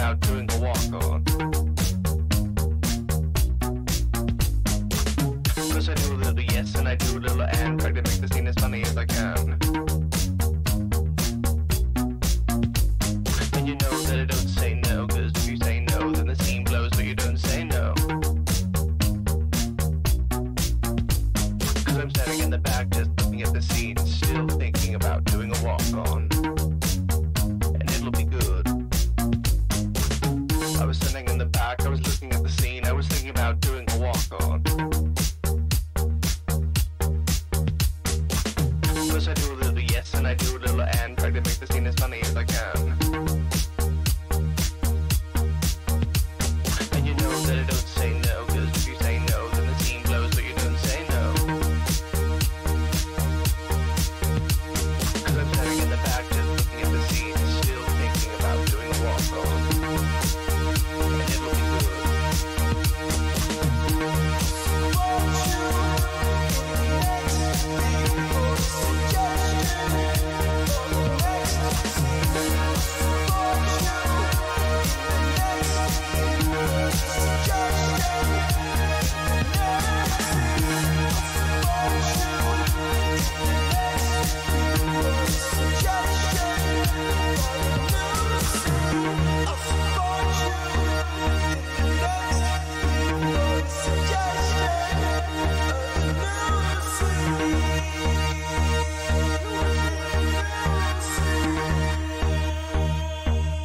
about doing a walk-on. First I do a little yes and I do a little and, try to make the scene as funny as I can. And you know that I don't say no, cause if you say no then the scene blows, but you don't say no. Cause I'm standing in the back just looking at the scene, still thinking about doing a walk-on. And it'll be good. I was standing in the back, I was looking at the scene, I was thinking about doing a walk-on. First I do a little yes and I do a little and, try to make the scene as funny as I can. And you know that I don't say no, cause if you say no then the scene blows, but you don't say no. Cause I'm standing in the back just looking at the scene, still thinking about doing a walk-on. And it'll be good.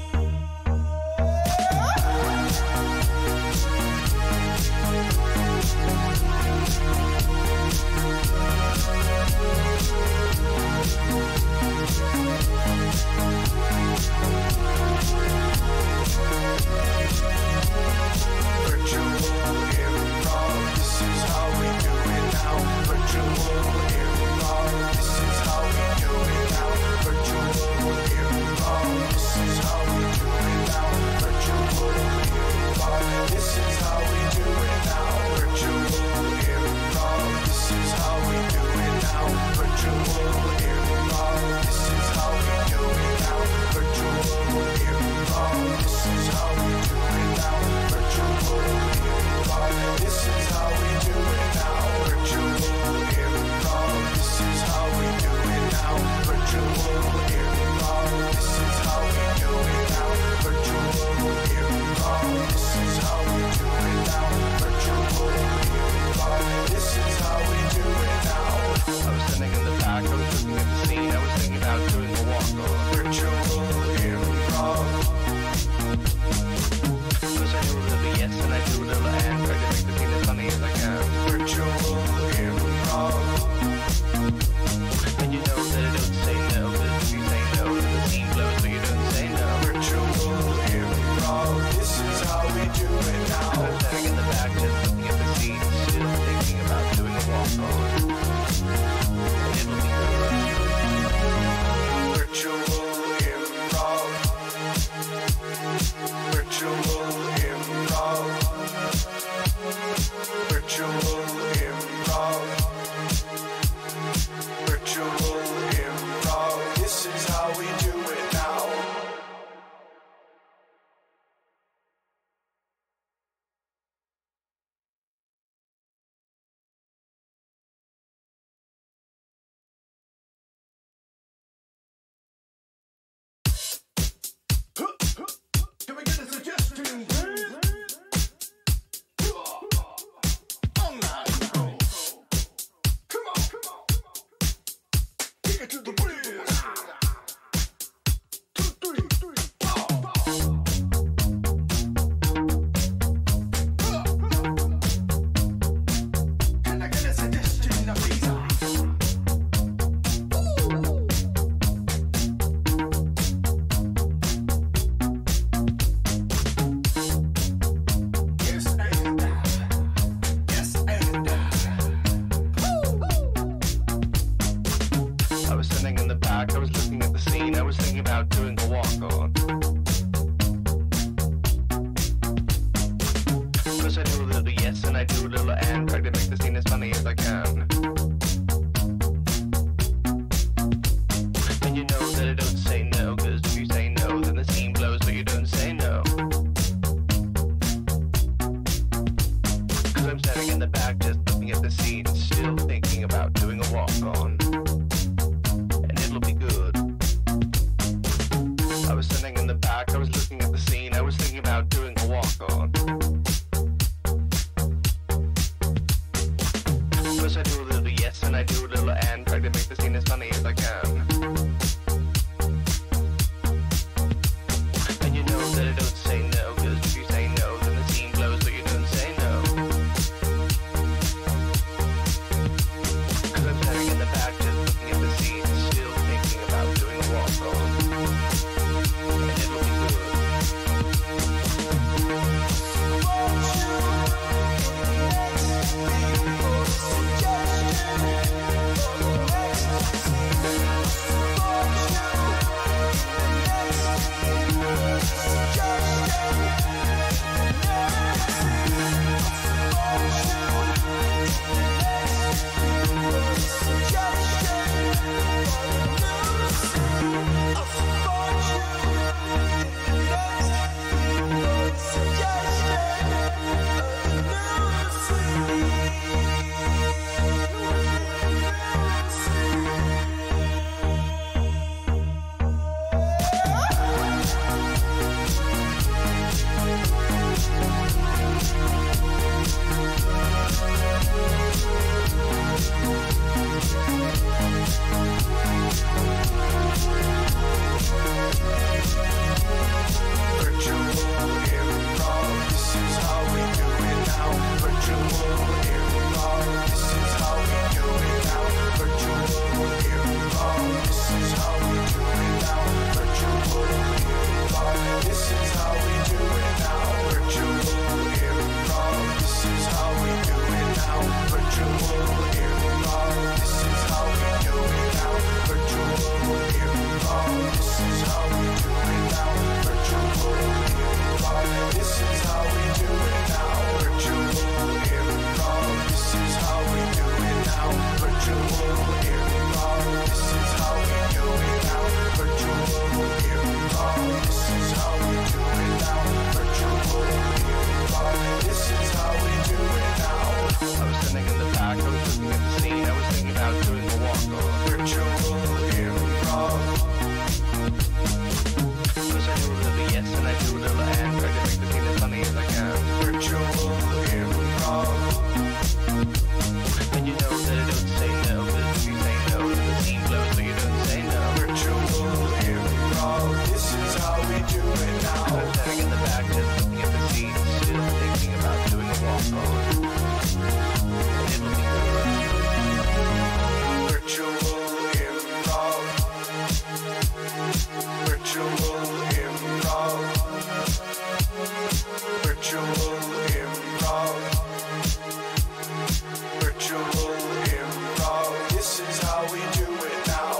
that I don't say no, cause if you say no, then the scene blows, but you don't say no. back, just looking at the scene, still thinking about doing a walk-on. And it'll be good. Virtual improv. Virtual improv. Virtual improv. Virtual improv. This is how we do it now.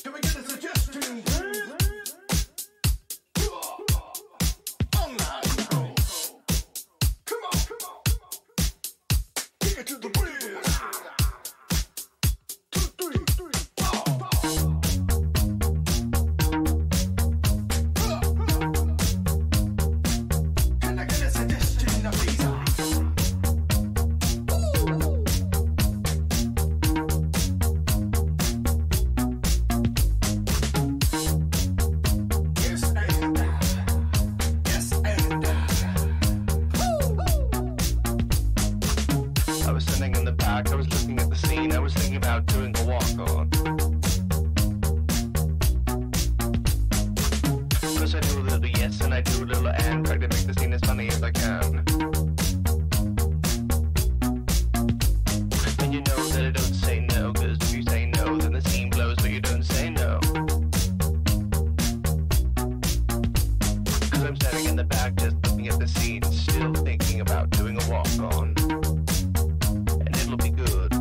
Can we get a suggestion, please? Come on. Kick it to the breeze. 2, 3, 4. Can I get a suggestion, please? Yes, and I was sitting in the back, I was looking at the scene, I was thinking about doing a walk-on. Cause I do a little yes and I do a little and, try to make the scene as funny as I can. And you know that I don't say no, cause if you say no, then the scene blows, but you don't say no. Cause I'm standing in the back, just looking at the scene, still thinking about doing a walk-on. And it'll be good.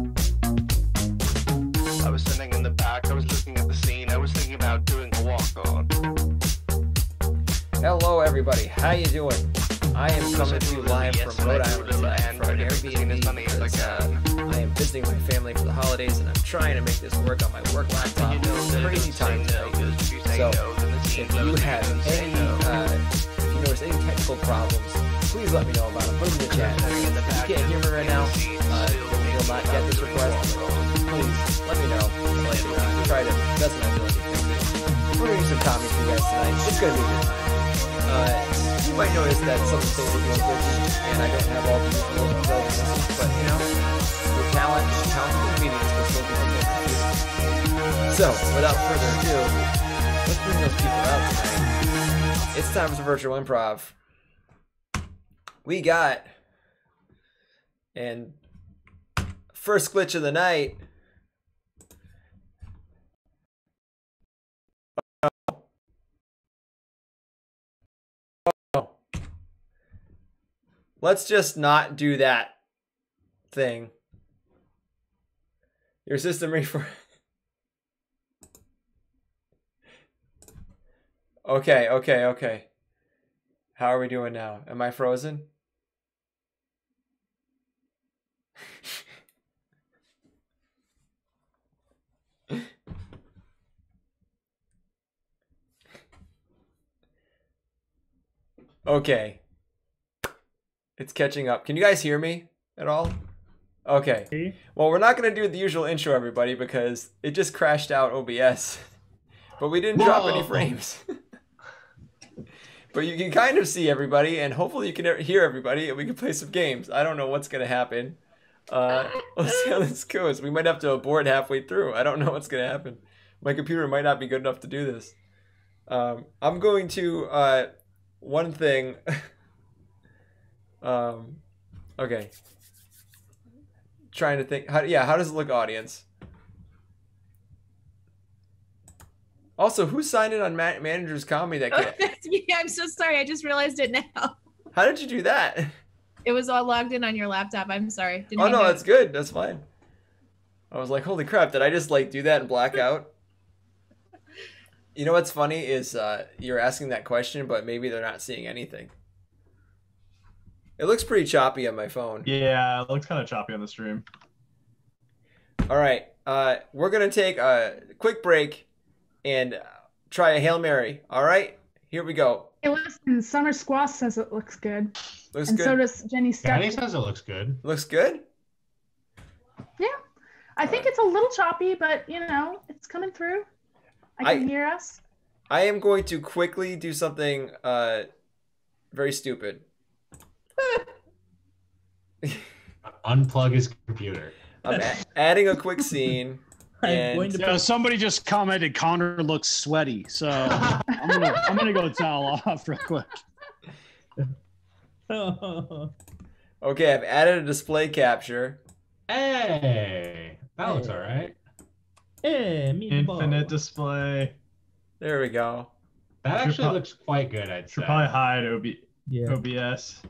I was sitting in the back, I was looking at the scene, I was thinking about doing a walk-on. Hello, everybody. How you doing? I am coming to you live from Rhode Island tonight from an Airbnb because I am visiting my family for the holidays and I'm trying to make this work on my work laptop. Crazy time tonight. So, if you have any, if you notice any technical problems, please let me know about them. Put them in the chat. If you can't hear me right now, you'll not get this request. Please let me know. Like, try to best my ability. We're gonna do some comedy for you guys tonight. It's gonna be a good time. You might notice that some of the things are being glitchy, and I don't have all the usual relevant messages, but you know, with talent and convenience, we'll still be able to do. So, without further ado, let's bring those people out tonight. It's time for virtual improv. We got, and first glitch of the night. Let's just not do that thing. Your system refresh. Okay. How are we doing now? Am I frozen? Okay. It's catching up. Can you guys hear me at all? Okay. Well, we're not going to do the usual intro, everybody, because it just crashed out OBS. But we didn't drop any frames. But you can kind of see everybody, and hopefully you can hear everybody, and we can play some games. I don't know what's going to happen. Let's see how this goes. We might have to abort halfway through. I don't know what's going to happen. My computer might not be good enough to do this. I'm going to... one thing... okay. Trying to think. How does it look, audience? Also, who signed in on Manager's Comedy that Oh, that's me. I'm so sorry. I just realized it now. How did you do that? It was all logged in on your laptop. I'm sorry. Oh, no, that's good. That's fine. I was like, holy crap, did I just like do that and black out? You know what's funny is you're asking that question, but maybe they're not seeing anything. It looks pretty choppy on my phone. Yeah, it looks kind of choppy on the stream. All right, we're going to take a quick break and try a Hail Mary. All right, here we go. Hey, listen, Summer Squash says it looks good. Looks and good. So does Jenny Stuck. Jenny says it looks good. Looks good? Yeah. I think it's a little choppy, but, you know, it's coming through. I can hear us. I am going to quickly do something very stupid. Unplug his computer. I'm adding a quick scene. I'm going And to somebody just commented Connor looks sweaty, so I'm gonna go towel off real quick. okay, I've added a display capture. Hey, that looks all right. Hey, Infinite display. There we go. That actually looks quite good, I'd say. Should probably hide Yeah. OBS.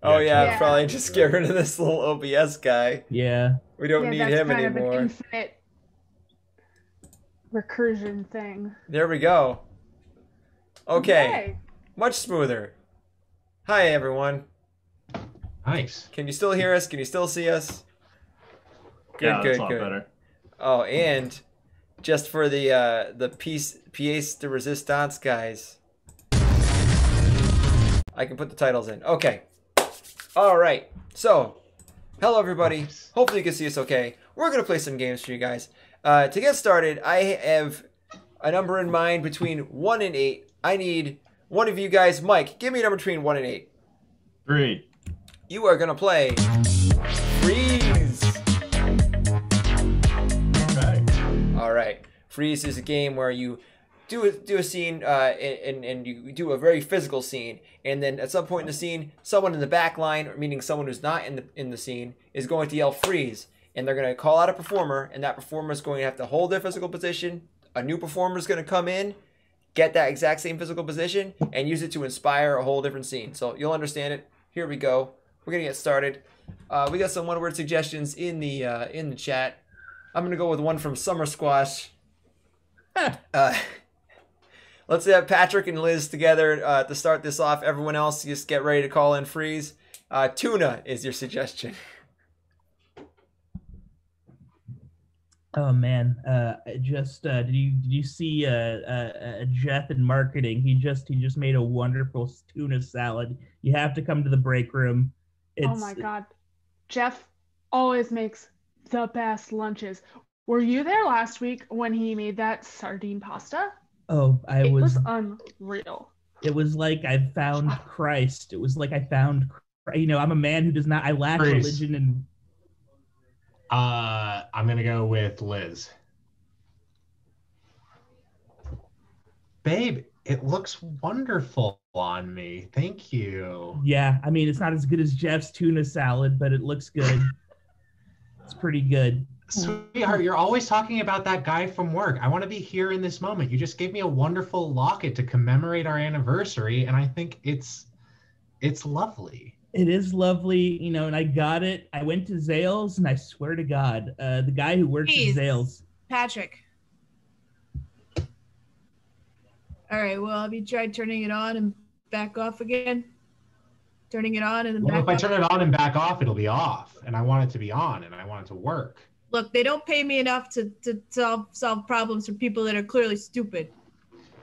Oh yeah, Yeah. probably just get rid of this little OBS guy. Yeah. We don't need that's him kind of anymore. an infinite recursion thing. There we go. Okay, Yay. much smoother. Hi everyone. Nice. Can you still hear us? Can you still see us? Good, Yeah, good, that's a lot good. better. Oh, and just for the pièce de resistance guys, I can put the titles in. Okay. All right. So, hello everybody. Hopefully you can see us okay. We're gonna play some games for you guys. To get started, I have a number in mind between 1 and 8. I need one of you guys. Mike, give me a number between 1 and 8. 3. You are gonna play Freeze. Okay. All right. Freeze is a game where you do a scene and you do a very physical scene, and then at some point in the scene, someone in the back line, or meaning someone who's not in the scene, is going to yell freeze, and they're going to call out a performer, and that performer is going to have to hold their physical position. A new performer is going to come in, get that exact same physical position, and use it to inspire a whole different scene. So you'll understand it. Here we go. We're gonna get started. We got some one-word suggestions in the chat. I'm gonna go with one from Summer Squash. Let's have Patrick and Liz together to start this off. Everyone else, just get ready to call in freeze. Tuna is your suggestion. Oh man, did you see Jeff in marketing? He just made a wonderful tuna salad. You have to come to the break room. Oh my God. Jeff always makes the best lunches. Were you there last week when he made that sardine pasta? Oh, It was unreal. It was like I found Christ. It was like I found, I'm a man who does not. I lack Freeze. religion and. I'm gonna go with Liz. Babe, it looks wonderful on me. Thank you. Yeah, I mean it's not as good as Jeff's tuna salad, but it looks good. It's pretty good. Sweetheart, you're always talking about that guy from work. I want to be here in this moment. You just gave me a wonderful locket to commemorate our anniversary, and I think it's lovely. It is lovely, and I got it. I went to Zales, and I swear to God, the guy who works Please. at Zales. Patrick. All right. Well, have you tried turning it on and back off again? Turning it on and then Well, back if I off. turn it on and back off, it'll be off, and I want it to be on, and I want it to work. Look, they don't pay me enough to solve problems for people that are clearly stupid.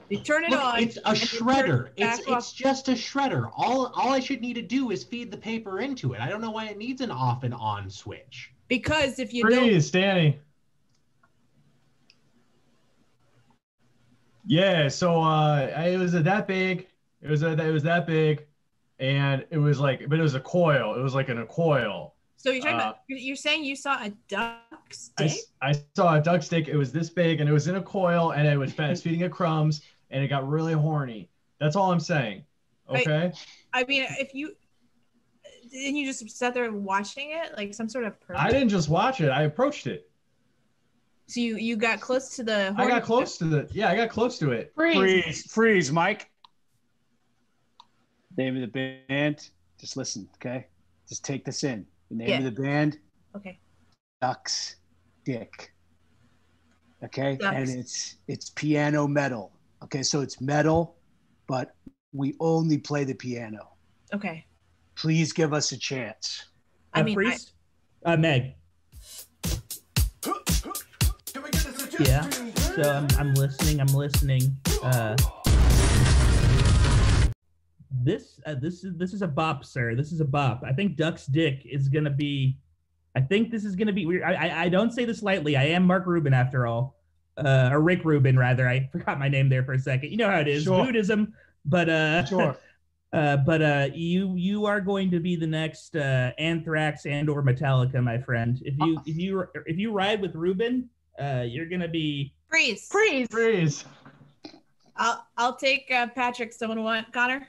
They turn it Look, on. it's a and they turn shredder. it back It's off. just a shredder. All I should need to do is feed the paper into it. I don't know why it needs an off and on switch. Because if you don't, Freeze, Danny. Yeah, so it was that big. It was that big, and it was like, but it was a coil. It was like in a coil. so you're talking about, you're saying you saw a duck stick? I saw a duck stick. It was this big, and it was in a coil, and it was feeding it crumbs, and it got really horny. That's all I'm saying. Okay. I mean, if you didn't you just sat there watching it like some sort of person? I didn't just watch it. I approached it. So you got close to the. I got close to I got close to it. Freeze, Mike. Name of the band. Just listen, okay? Just take this in. The name of the band. Okay. Duck's Dick. Okay, Ducks. and it's piano metal. Okay, so it's metal, but we only play the piano. Okay. Please give us a chance. I mean, Priest? Meg. Yeah. So I'm listening. This is a bop, sir. This is a bop. I think Duck's Dick is gonna be. I think this is gonna be weird. I don't say this lightly. I am Mark Rubin after all. or Rick Rubin rather. I forgot my name there for a second. You know how it is, Sure. Buddhism. But Sure. you are going to be the next Anthrax and or Metallica, my friend. If you ride with Rubin, you're gonna be Freeze. Freeze. I'll take Patrick. Someone want Connor?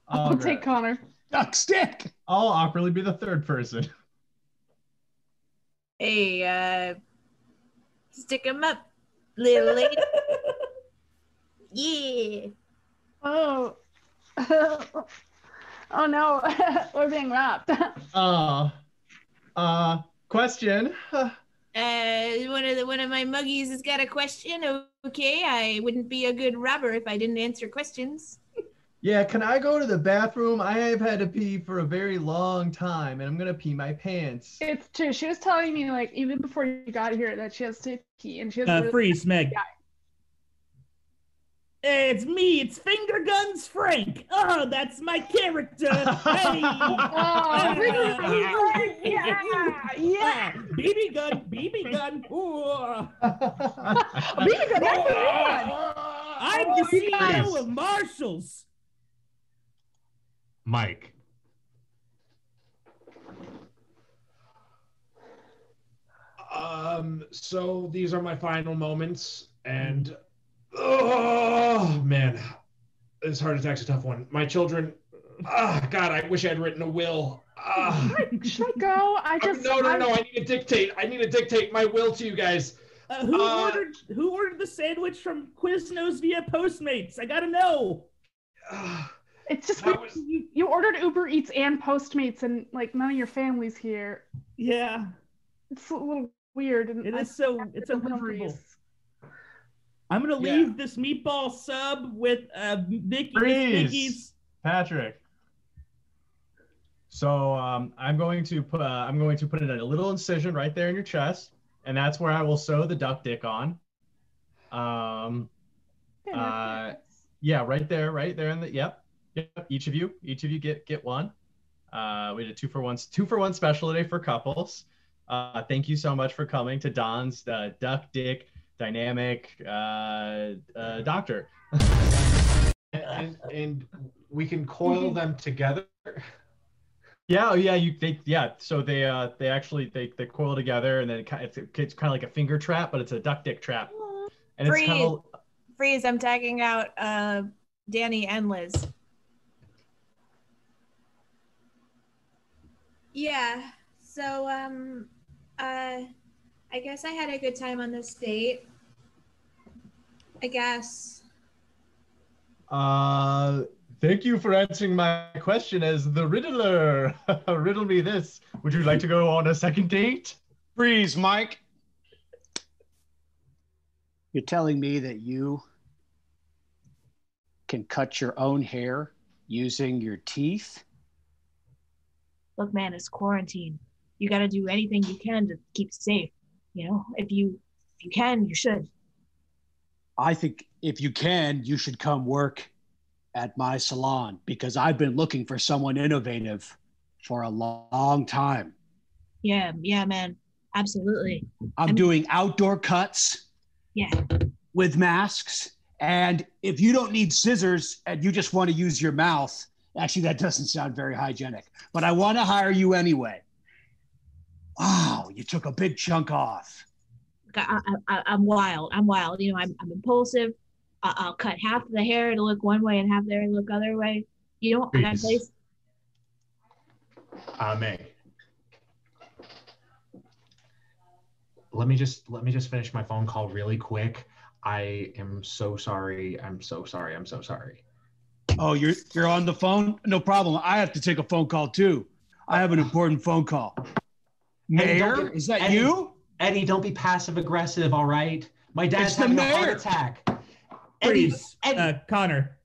I'll take Connor. Duck stick. I'll awkwardly be the third person. Hey, stick him up, little lady. Yeah. Oh. Oh no, we're being wrapped. Question. One of my muggies has got a question. Okay, I wouldn't be a good robber if I didn't answer questions. Yeah, can I go to the bathroom? I have had to pee for a very long time, and I'm gonna pee my pants. It's true. She was telling me like even before you got here that she has to pee and she has Freeze, Meg. Yeah. Hey, it's me. It's Finger Guns Frank. Oh, that's my character. Hey. Yeah. BB gun. Ooh. BB gun, that's the one. I'm the CEO of Marshalls. Mike. So these are my final moments, and oh man, this heart attack's a tough one. My children, God, I wish I'd written a will. Should I go? No, I need to dictate. I need to dictate my will to you guys. Who ordered the sandwich from Quiznos via Postmates? I gotta know. It's just you ordered Uber Eats and Postmates, and like none of your family's here. Yeah, it's a little weird. And it's uncomfortable. I'm gonna leave this meatball sub with Vicky's. Patrick. So I'm going to put in a little incision right there in your chest, and that's where I will sew the duck dick on. Yeah, right there in the yep. Each of you get one. We did 2 for 1 special today for couples. Thank you so much for coming to Don's duck dick dynamic doctor. and we can coil them together. So they actually coil together, and then it's kind of like a finger trap, but it's a duck dick trap. And Freeze. It's kind of Freeze. I'm tagging out Danny and Liz. Yeah. So I guess I had a good time on this date. I guess. Thank you for answering my question as the Riddler. Riddle me this. Would you like to go on a second date? Freeze, Mike. You're telling me that you can cut your own hair using your teeth? Look, man, it's quarantine. You got to do anything you can to keep safe. You know, if you can, you should. I think if you can, you should come work at my salon, because I've been looking for someone innovative for a long time. Yeah, man. Absolutely. I'm doing outdoor cuts. Yeah. With masks. And if you don't need scissors and you just want to use your mouth, actually, that doesn't sound very hygienic, but I want to hire you anyway. Wow, you took a big chunk off. I'm wild. You know, I'm impulsive. I'll cut half of the hair to look one way and half the hair to look other way. You know, I got place. May. Let me just finish my phone call really quick. I am so sorry. I'm so sorry. Oh, you're on the phone? No problem. I have to take a phone call too. I have an important phone call. Mayor, is that you? Eddie, don't be passive aggressive, all right? My dad's having a heart attack. Freeze, Connor.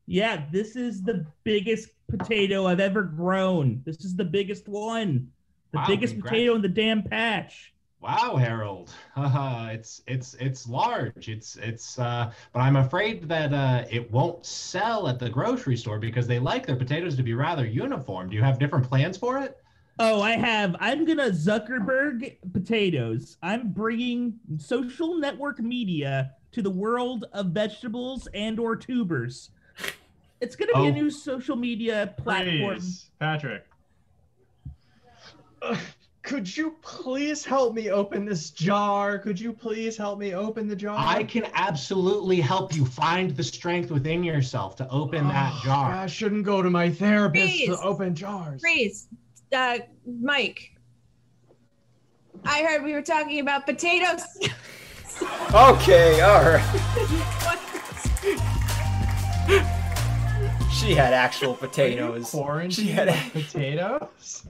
Yeah, this is the biggest potato I've ever grown. This is the biggest one. The biggest potato in the damn patch. Wow, Harold. It's large. But I'm afraid that it won't sell at the grocery store because they like their potatoes to be rather uniform. Do you have different plans for it? Oh, I'm gonna Zuckerberg potatoes. I'm bringing social network media to the world of vegetables and or tubers. It's gonna be a new social media platform. Please, Patrick. Could you please help me open this jar? Could you please help me open the jar? I can absolutely help you find the strength within yourself to open that jar. I shouldn't go to my therapist Freeze. to open jars. Freeze. Mike. I heard we were talking about potatoes. Okay, all right. She had actual potatoes. She had potatoes?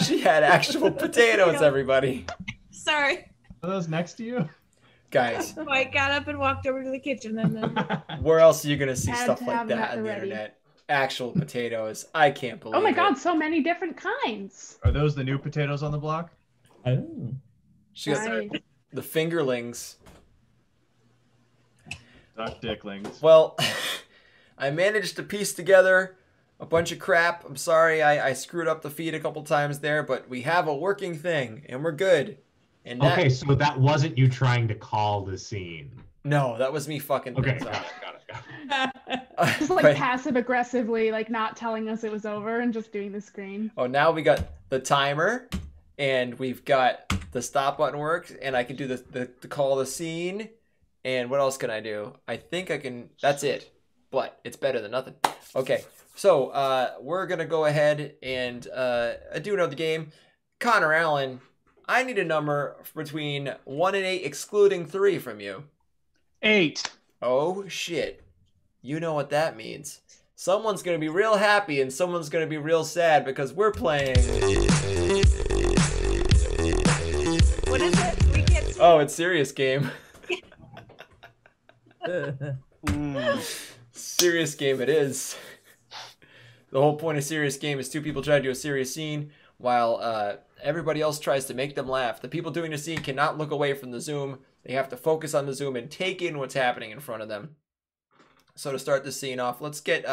She had actual potatoes, everybody. Sorry. Are those next to you? Guys. So I got up and walked over to the kitchen and then Where else are you going to see Had stuff to like have them that at on the the ready. internet? Actual potatoes. I can't believe Oh my it. God, so many different kinds. Are those the new potatoes on the block? Oh. She got Nice. the fingerlings. Duck dicklings. Well, I managed to piece together a bunch of crap. I'm sorry I screwed up the feed a couple times there, but we have a working thing and we're good. And that, Okay, so that wasn't you trying to call the scene. No, that was me fucking Okay, things got up. it. Just like But- passive aggressively, like not telling us it was over and just doing the screen. Oh, now we got the timer, and we've got the stop button works, and I can do the call the scene. And what else can I do? I think I can. That's it, but it's better than nothing. Okay, so we're gonna go ahead and do another game. Connor Allen, I need a number between 1 and 8, excluding 3 from you. 8. Oh shit. You know what that means. Someone's going to be real happy and someone's going to be real sad because we're playing. what is it? We can't see. Oh, it's Serious Game. Serious Game it is. The whole point of Serious Game is 2 people try to do a serious scene while everybody else tries to make them laugh. The people doing the scene cannot look away from the Zoom. They have to focus on the Zoom and take in what's happening in front of them. So to start the scene off, let's get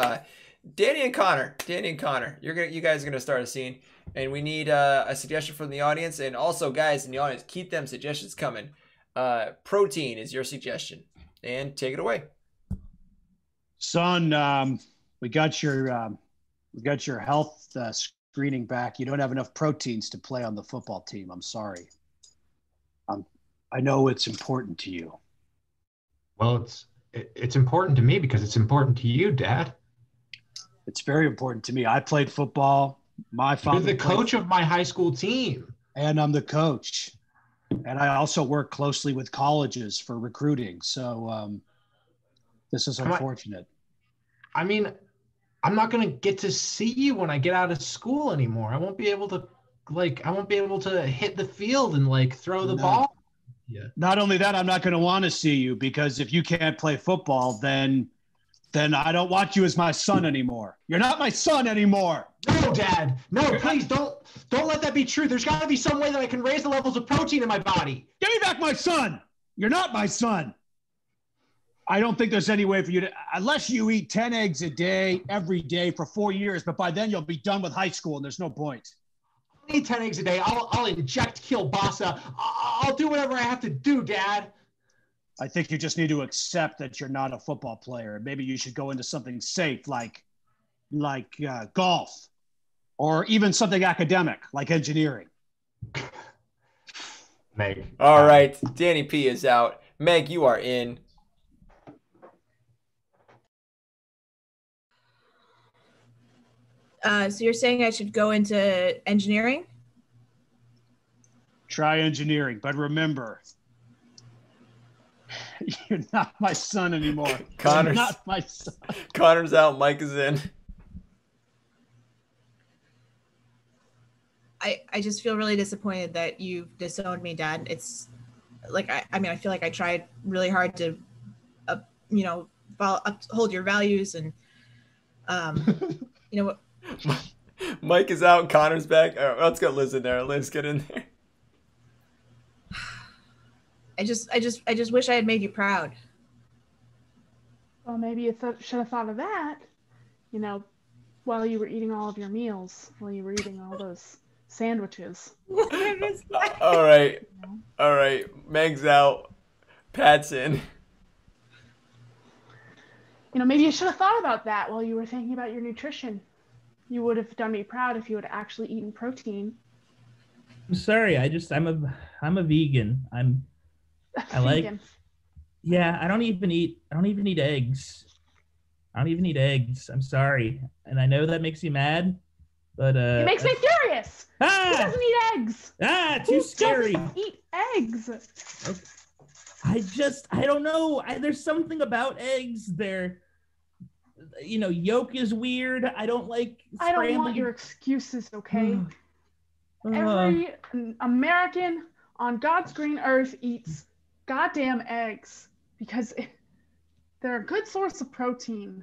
Danny and Connor. Danny and Connor, you guys are gonna start a scene, and we need a suggestion from the audience. And also, guys in the audience, keep them suggestions coming. Protein is your suggestion, and take it away. Son, we got your health screening back. You don't have enough proteins to play on the football team. I'm sorry. I know it's important to you. Well, it's important to me because it's important to you, Dad. It's very important to me. I played football. My father You're the coach of my high school team. And I'm the coach. And I also work closely with colleges for recruiting. So this is unfortunate. I mean, I'm not going to get to see you when I get out of school anymore. I won't be able to hit the field and throw the ball. Yeah. Not only that, I'm not going to want to see you because if you can't play football, then I don't want you as my son anymore. You're not my son anymore. No, Dad. No, please don't let that be true. There's got to be some way that I can raise the levels of protein in my body. Give me back my son. You're not my son. I don't think there's any way for you to, unless you eat 10 eggs a day, every day for 4 years, but by then you'll be done with high school and there's no point. I need 10 eggs a day. I'll inject kielbasa. I'll do whatever I have to do, Dad. I think you just need to accept that you're not a football player. Maybe you should go into something safe like golf, or even something academic like engineering. Meg. All right, Danny P is out. Meg, you are in. So you're saying I should go into engineering? Try engineering, but remember, you're not my son anymore. Connor's You're not my son. Connor's out. Mike is in. I just feel really disappointed that you've disowned me, Dad. It's like I feel like I tried really hard to, uphold your values and, what. Mike is out. Connor's back. All right, let's get Liz in there. Liz, get in there. I just wish I had made you proud. Well, maybe you should have thought of that. while you were eating all of your meals, while you were eating all those sandwiches. All right. All right. Meg's out. Pat's in. Maybe you should have thought about that while you were thinking about your nutrition. You would have done me proud if you had actually eaten protein. I'm sorry. I'm a vegan. Vegan. Yeah, I don't even eat eggs. I don't even eat eggs. I'm sorry. And I know that makes you mad, but it makes me furious. Who doesn't eat eggs? Too scary. Who doesn't eat eggs? I don't know. There's something about eggs. Yolk is weird. I don't like I don't want your excuses, okay? Every American on God's green earth eats goddamn eggs because they're a good source of protein.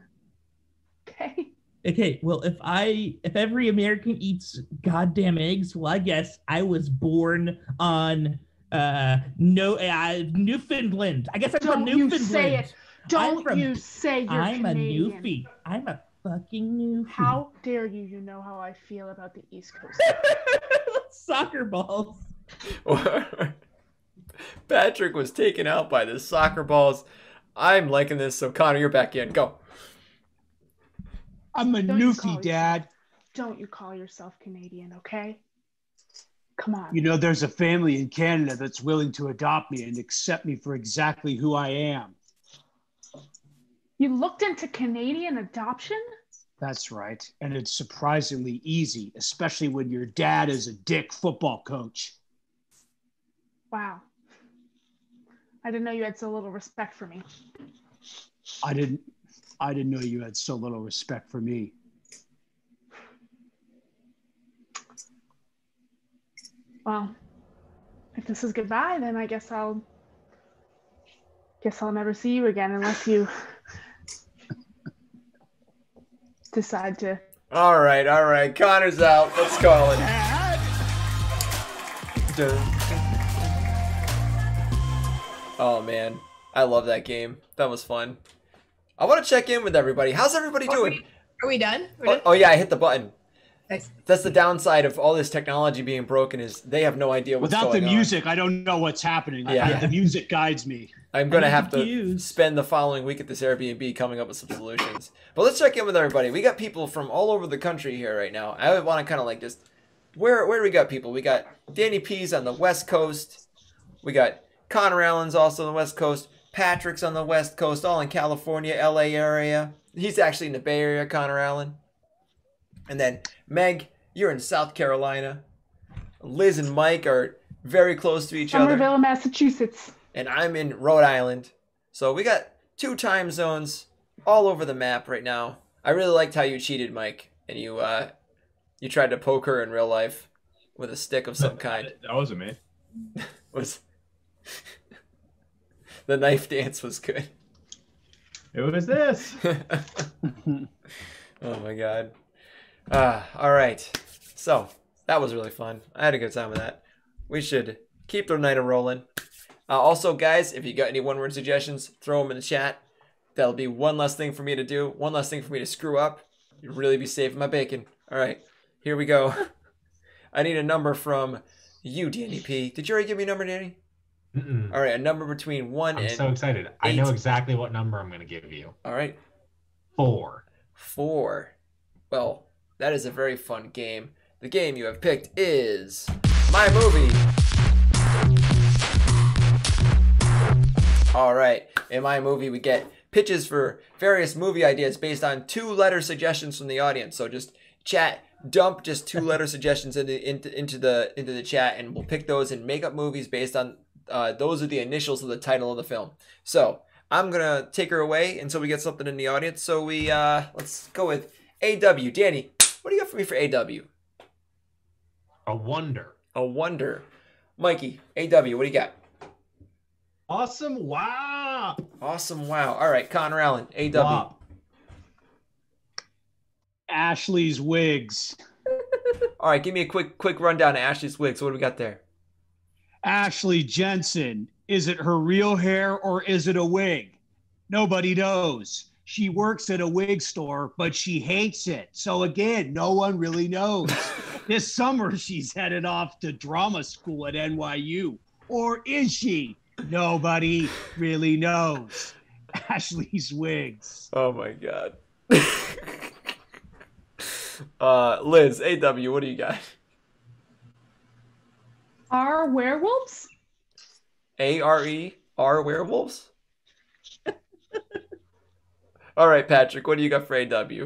Okay? Okay, well, if every American eats goddamn eggs, well, I guess I was born on Newfoundland. I guess I'm from Newfoundland. You say it. Don't you say you're I'm Canadian. a Newfie. I'm a fucking Newfie. How dare you? You know how I feel about the East Coast. Soccer balls. Patrick was taken out by the soccer balls. I'm liking this, so Connor, you're back in. Go. I'm a Newfie, Dad. Don't you call yourself Canadian, okay? Come on. There's a family in Canada that's willing to adopt me and accept me for exactly who I am. You looked into Canadian adoption? That's right. And it's surprisingly easy, especially when your dad is a dick football coach. Wow. I didn't know you had so little respect for me. I didn't know you had so little respect for me. Well, if this is goodbye, then I guess I'll never see you again unless you decide to. All right. Connor's out. Let's call it. Oh man, I love that game. That was fun. I want to check in with everybody. How's everybody doing? Are we done? Oh yeah, I hit the button. Nice. That's the downside of all this technology being broken is they have no idea what's Without going the on. music, I don't know what's happening. Yeah. The music guides me. I'm going to have to spend the following week at this Airbnb coming up with some solutions. But let's check in with everybody. We got people from all over the country here right now. I want to kind of like just... Where do we got people? We got Danny P's on the West Coast. We got Connor Allen's also on the West Coast. Patrick's on the West Coast, all in California, LA area. He's actually in the Bay Area, Connor Allen. And then Meg, you're in South Carolina. Liz and Mike are very close to each other. Somerville, Massachusetts. And I'm in Rhode Island. So we got 2 time zones all over the map right now. I really liked how you cheated, Mike. And you tried to poke her in real life with a stick of some kind. That wasn't me. The knife dance was good. It was this. Oh my god. All right. So that was really fun. I had a good time with that. We should keep the night rolling. Also, guys, if you got any one-word suggestions, throw them in the chat. That'll be one less thing for me to do. One less thing for me to screw up. You'd really be saving my bacon. All right. Here we go. I need a number from you, Danny P. Did you already give me a number, Danny? Mm-mm. All right. A number between 1 and 8. I'm so excited. I know exactly what number I'm going to give you. All right. 4. 4. Well, that is a very fun game. The game you have picked is My Movie. All right. In My Movie, we get pitches for various movie ideas based on 2-letter suggestions from the audience. So just chat, dump just 2-letter suggestions into the chat, and we'll pick those and make up movies based on those are the initials of the title of the film. So I'm gonna take her away until we get something in the audience. So we let's go with AW. Danny, what do you got for me for AW? A wonder. A wonder. Mikey, AW, what do you got? Awesome. Wow. Awesome. Wow. All right, Connor Allen, AW. Wow. Ashley's wigs. All right, give me a quick rundown of Ashley's wigs. What do we got there? Ashley Jensen. Is it her real hair or is it a wig? Nobody knows. She works at a wig store, but she hates it. So again, no one really knows. This summer, she's headed off to drama school at NYU. Or is she? Nobody really knows. Ashley's wigs. Oh my god. Liz, AW, what do you got? Are werewolves? ARE? Are werewolves? All right, Patrick, what do you got for AW?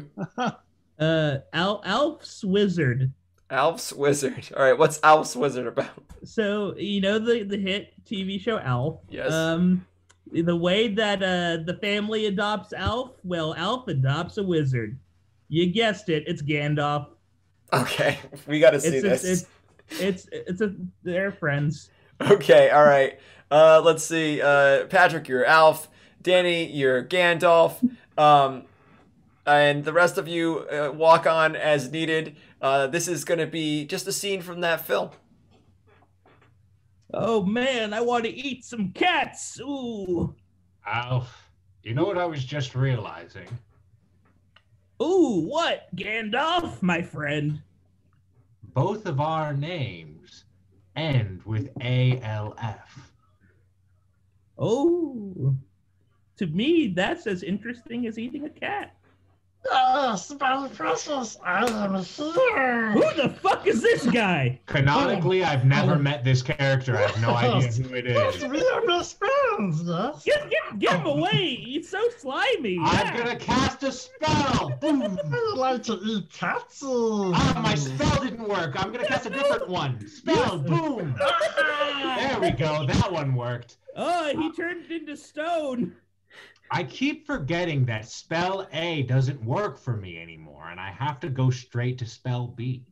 Alf's Wizard. Alf's Wizard. All right, what's Alf's Wizard about? So, you know the hit TV show Alf? Yes. The way that the family adopts Alf, well, Alf adopts a wizard. You guessed it, it's Gandalf. Okay, we got to see this. They're friends. Okay, all right. Let's see. Patrick, you're Alf. Danny, you're Gandalf. And the rest of you walk on as needed. This is going to be just a scene from that film. Oh man, I want to eat some cats. Ooh. Alf, you know what I was just realizing? Ooh, what? Gandalf, my friend. Both of our names end with ALF. Oh. To me, that's as interesting as eating a cat. Spell Precious, I am here. Who the fuck is this guy? Canonically, I've never met this character. I have no idea who it is. We are best friends, yes? Get him away! He's so slimy. I'm gonna cast a spell. Boom. I would like to eat cats. My spell didn't work. I'm gonna cast a different one. Spell. Boom. There we go. That one worked. Oh, he turned into stone. I keep forgetting that spell A doesn't work for me anymore, and I have to go straight to spell B.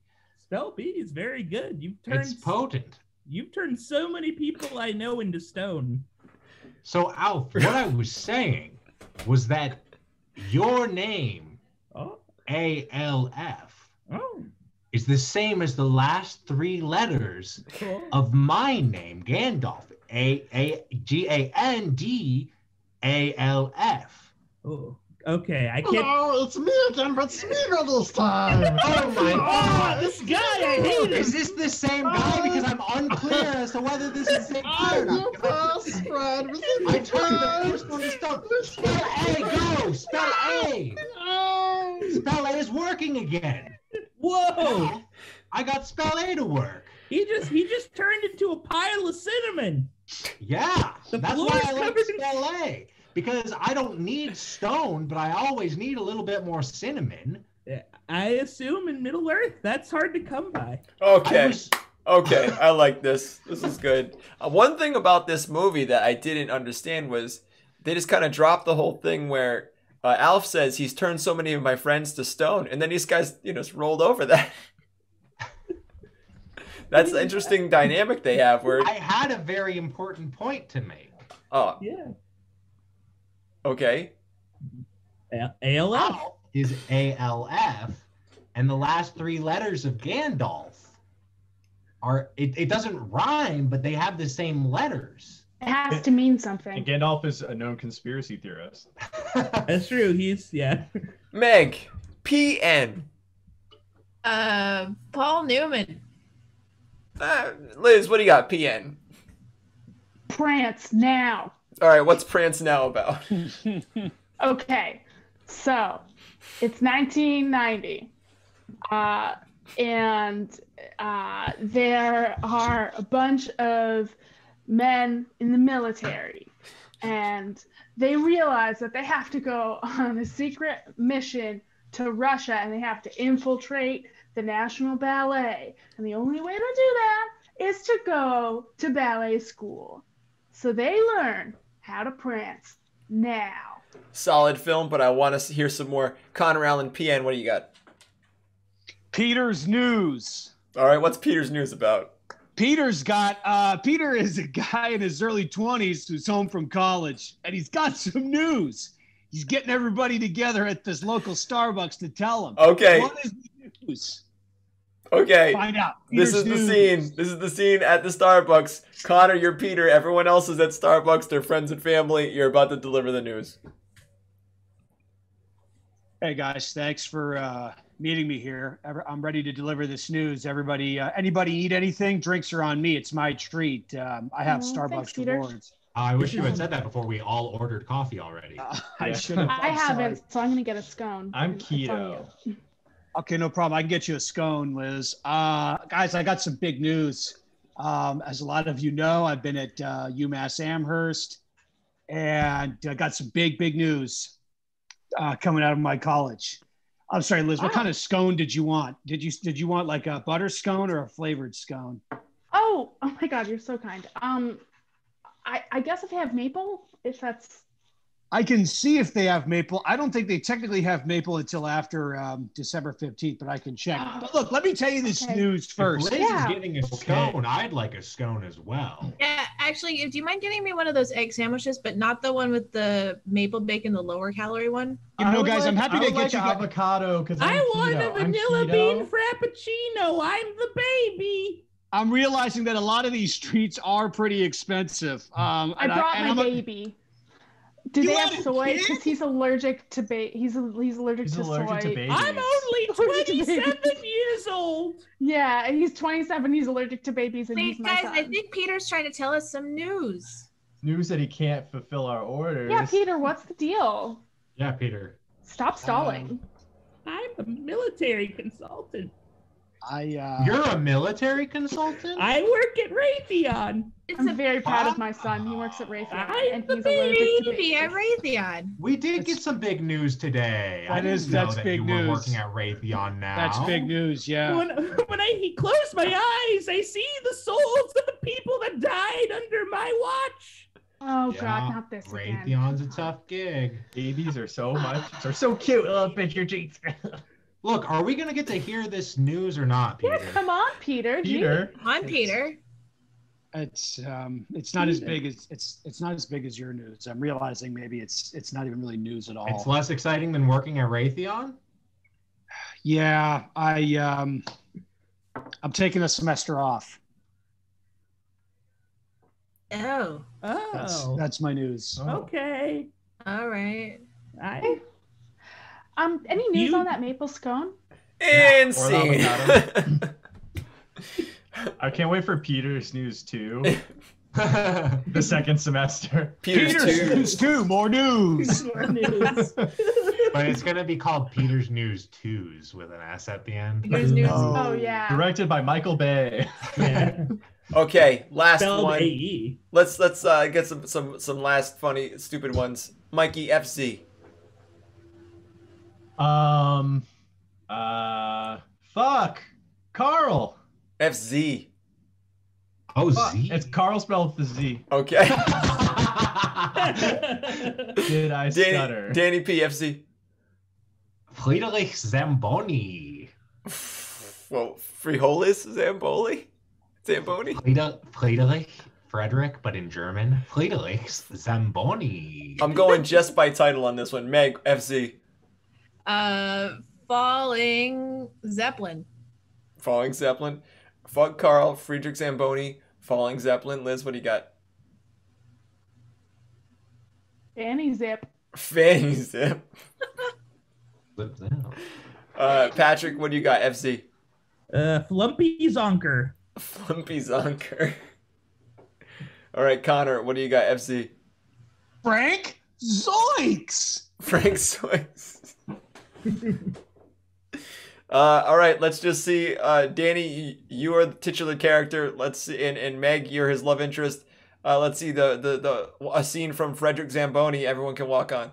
Spell B is very good. It's potent. You've turned so many people I know into stone. So, Alf, what I was saying was that your name, ALF, is the same as the last three letters of my name, Gandalf. Gandalf. Oh, okay. I can't. Hello, it's me again, but Smeagol this time. Oh my god! This guy, I hate him. Is this the same guy? Because I'm unclear as to whether this is the same guy or not. I turned the first one to stone. Spell A, go! Spell A! Spell A is working again. Whoa! I got spell A to work. He just turned into a pile of cinnamon. Yeah, that's floor why is I like covered in- spell A. Because I don't need stone, but I always need a little bit more cinnamon. I assume in Middle Earth, that's hard to come by. Okay. Okay, I like this. This is good. One thing about this movie that I didn't understand was they just kind of dropped the whole thing where Alf says he's turned so many of my friends to stone, and then these guys, just rolled over that. That's the interesting dynamic they have. Where I had a very important point to make. Oh. Yeah. Okay. ALF is ALF, and the last three letters of Gandalf are. It doesn't rhyme, but they have the same letters. It has to mean something. And Gandalf is a known conspiracy theorist. That's true. Yeah. Meg, PN. Paul Newman. Liz, what do you got? PN. Prance now. All right, what's Prance Now about? Okay, so it's 1990, and there are a bunch of men in the military, and they realize that they have to go on a secret mission to Russia, and they have to infiltrate the National Ballet. And the only way to do that is to go to ballet school. So they learn how to prance now. Solid film, but I want to hear some more. Connor Allen, PN, what do you got? Peter's News. All right, what's Peter's News about? Peter is a guy in his early 20s who's home from college, and he's got some news. He's getting everybody together at this local Starbucks to tell him. Okay. What is the news? Okay. Find out. This is the scene. This is the scene at the Starbucks. Connor, you're Peter. Everyone else is at Starbucks. They're friends and family. You're about to deliver the news. Hey guys, thanks for meeting me here. I'm ready to deliver this news. Everybody, anybody need anything? Drinks are on me. It's my treat. I have Starbucks thanks, Peter. rewards. I wish you had said that before we all ordered coffee already. I should have. I haven't, so I'm gonna get a scone. I'm It's on keto. you. Okay, no problem. I can get you a scone, Liz. Guys, I got some big news. As a lot of you know, I've been at UMass Amherst, and I got some big news coming out of my college. I'm sorry, Liz. What kind of scone did you want? Did you want like a butter scone or a flavored scone? Oh my God, you're so kind. I guess if they have maple, if that's. I can see if they have maple. I don't think they technically have maple until after December 15th, but I can check. But look, let me tell you this news first. If Liz is getting a scone, I'd like a scone as well. Yeah, actually, do you mind getting me one of those egg sandwiches, but not the one with the maple bacon, the lower calorie one? You know, guys, I'm happy to get you avocado because I want a vanilla bean frappuccino. I'm the baby. I'm realizing that a lot of these treats are pretty expensive. I brought my baby. Do they have soy? Because he's allergic to he's allergic to soy. I'm only 27 years old. Yeah, he's 27. He's allergic to babies, and Wait, he's my guys, son. I think Peter's trying to tell us some news. News that he can't fulfill our orders. Yeah, Peter, what's the deal? Yeah, Peter. Stop stalling. I'm a military consultant. You're a military consultant? I work at Raytheon. I'm very proud of my son. He works at Raytheon, and he's allergic to Baby at babies. Raytheon. We did get some big news today. That's big you news. were working at Raytheon now. That's big news, yeah. When I close my eyes, I see the souls of the people that died under my watch. Oh Yeah, God, not this again. Raytheon's a tough gig. Babies are so so cute. Little picture cheeks. Look, are we gonna get to hear this news or not, Peter? Yeah, come on, Peter. Peter. Come on, Peter. It's not as big as it's not as big as your news. I'm realizing maybe it's not even really news at all. It's less exciting than working at Raytheon? Yeah, I'm taking a semester off. Oh. That's my news. Okay. All right. Any news on that maple scone? And Or scene. avocado. I can't wait for Peter's news too. The second semester. Peter's news too. More news. More news. But it's gonna be called Peter's News 2s with an S at the end. Peter's news. Oh yeah. Directed by Michael Bay. Yeah. Okay, last Spelled one. AE. Let's get some last funny stupid ones. Mikey FC. Fuck. Carl. FZ. Oh, Fuck. Z? It's Carl spelled with the Z. Okay. Did I stutter? Danny PFC. Friedrich Zamboni. Well, Frijoles Zamboni. Frederick, but in German. Friedrich Zamboni. I'm going just by title on this one. Meg FC. Falling Zeppelin. Falling Zeppelin. Fuck Carl. Friedrich Zamboni. Falling Zeppelin. Liz, what do you got? Fanny zip. Fanny Zip. Patrick, what do you got? FC. Flumpy Zonker. Flumpy Zonker. All right, Connor, what do you got? FC. Frank Zoinks. Frank Swings. All right, let's just see. Danny, you are the titular character. Let's see, and Meg, you're his love interest. Let's see a scene from Frederick Zamboni. Everyone can walk on.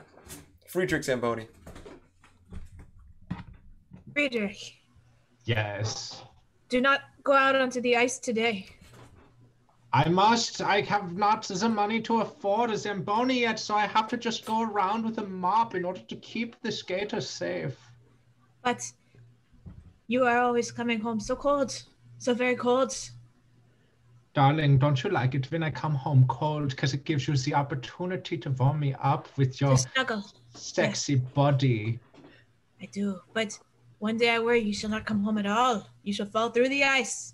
Friedrich Zamboni. Friedrich, Yes. do not go out onto the ice today. I must. I have not the money to afford a Zamboni yet, so I have to just go around with a mop in order to keep the skaters safe. But you are always coming home so cold, so very cold. Darling, don't you like it when I come home cold? Because it gives you the opportunity to warm me up with your To snuggle. sexy body. I do, but one day I worry you shall not come home at all. You shall fall through the ice.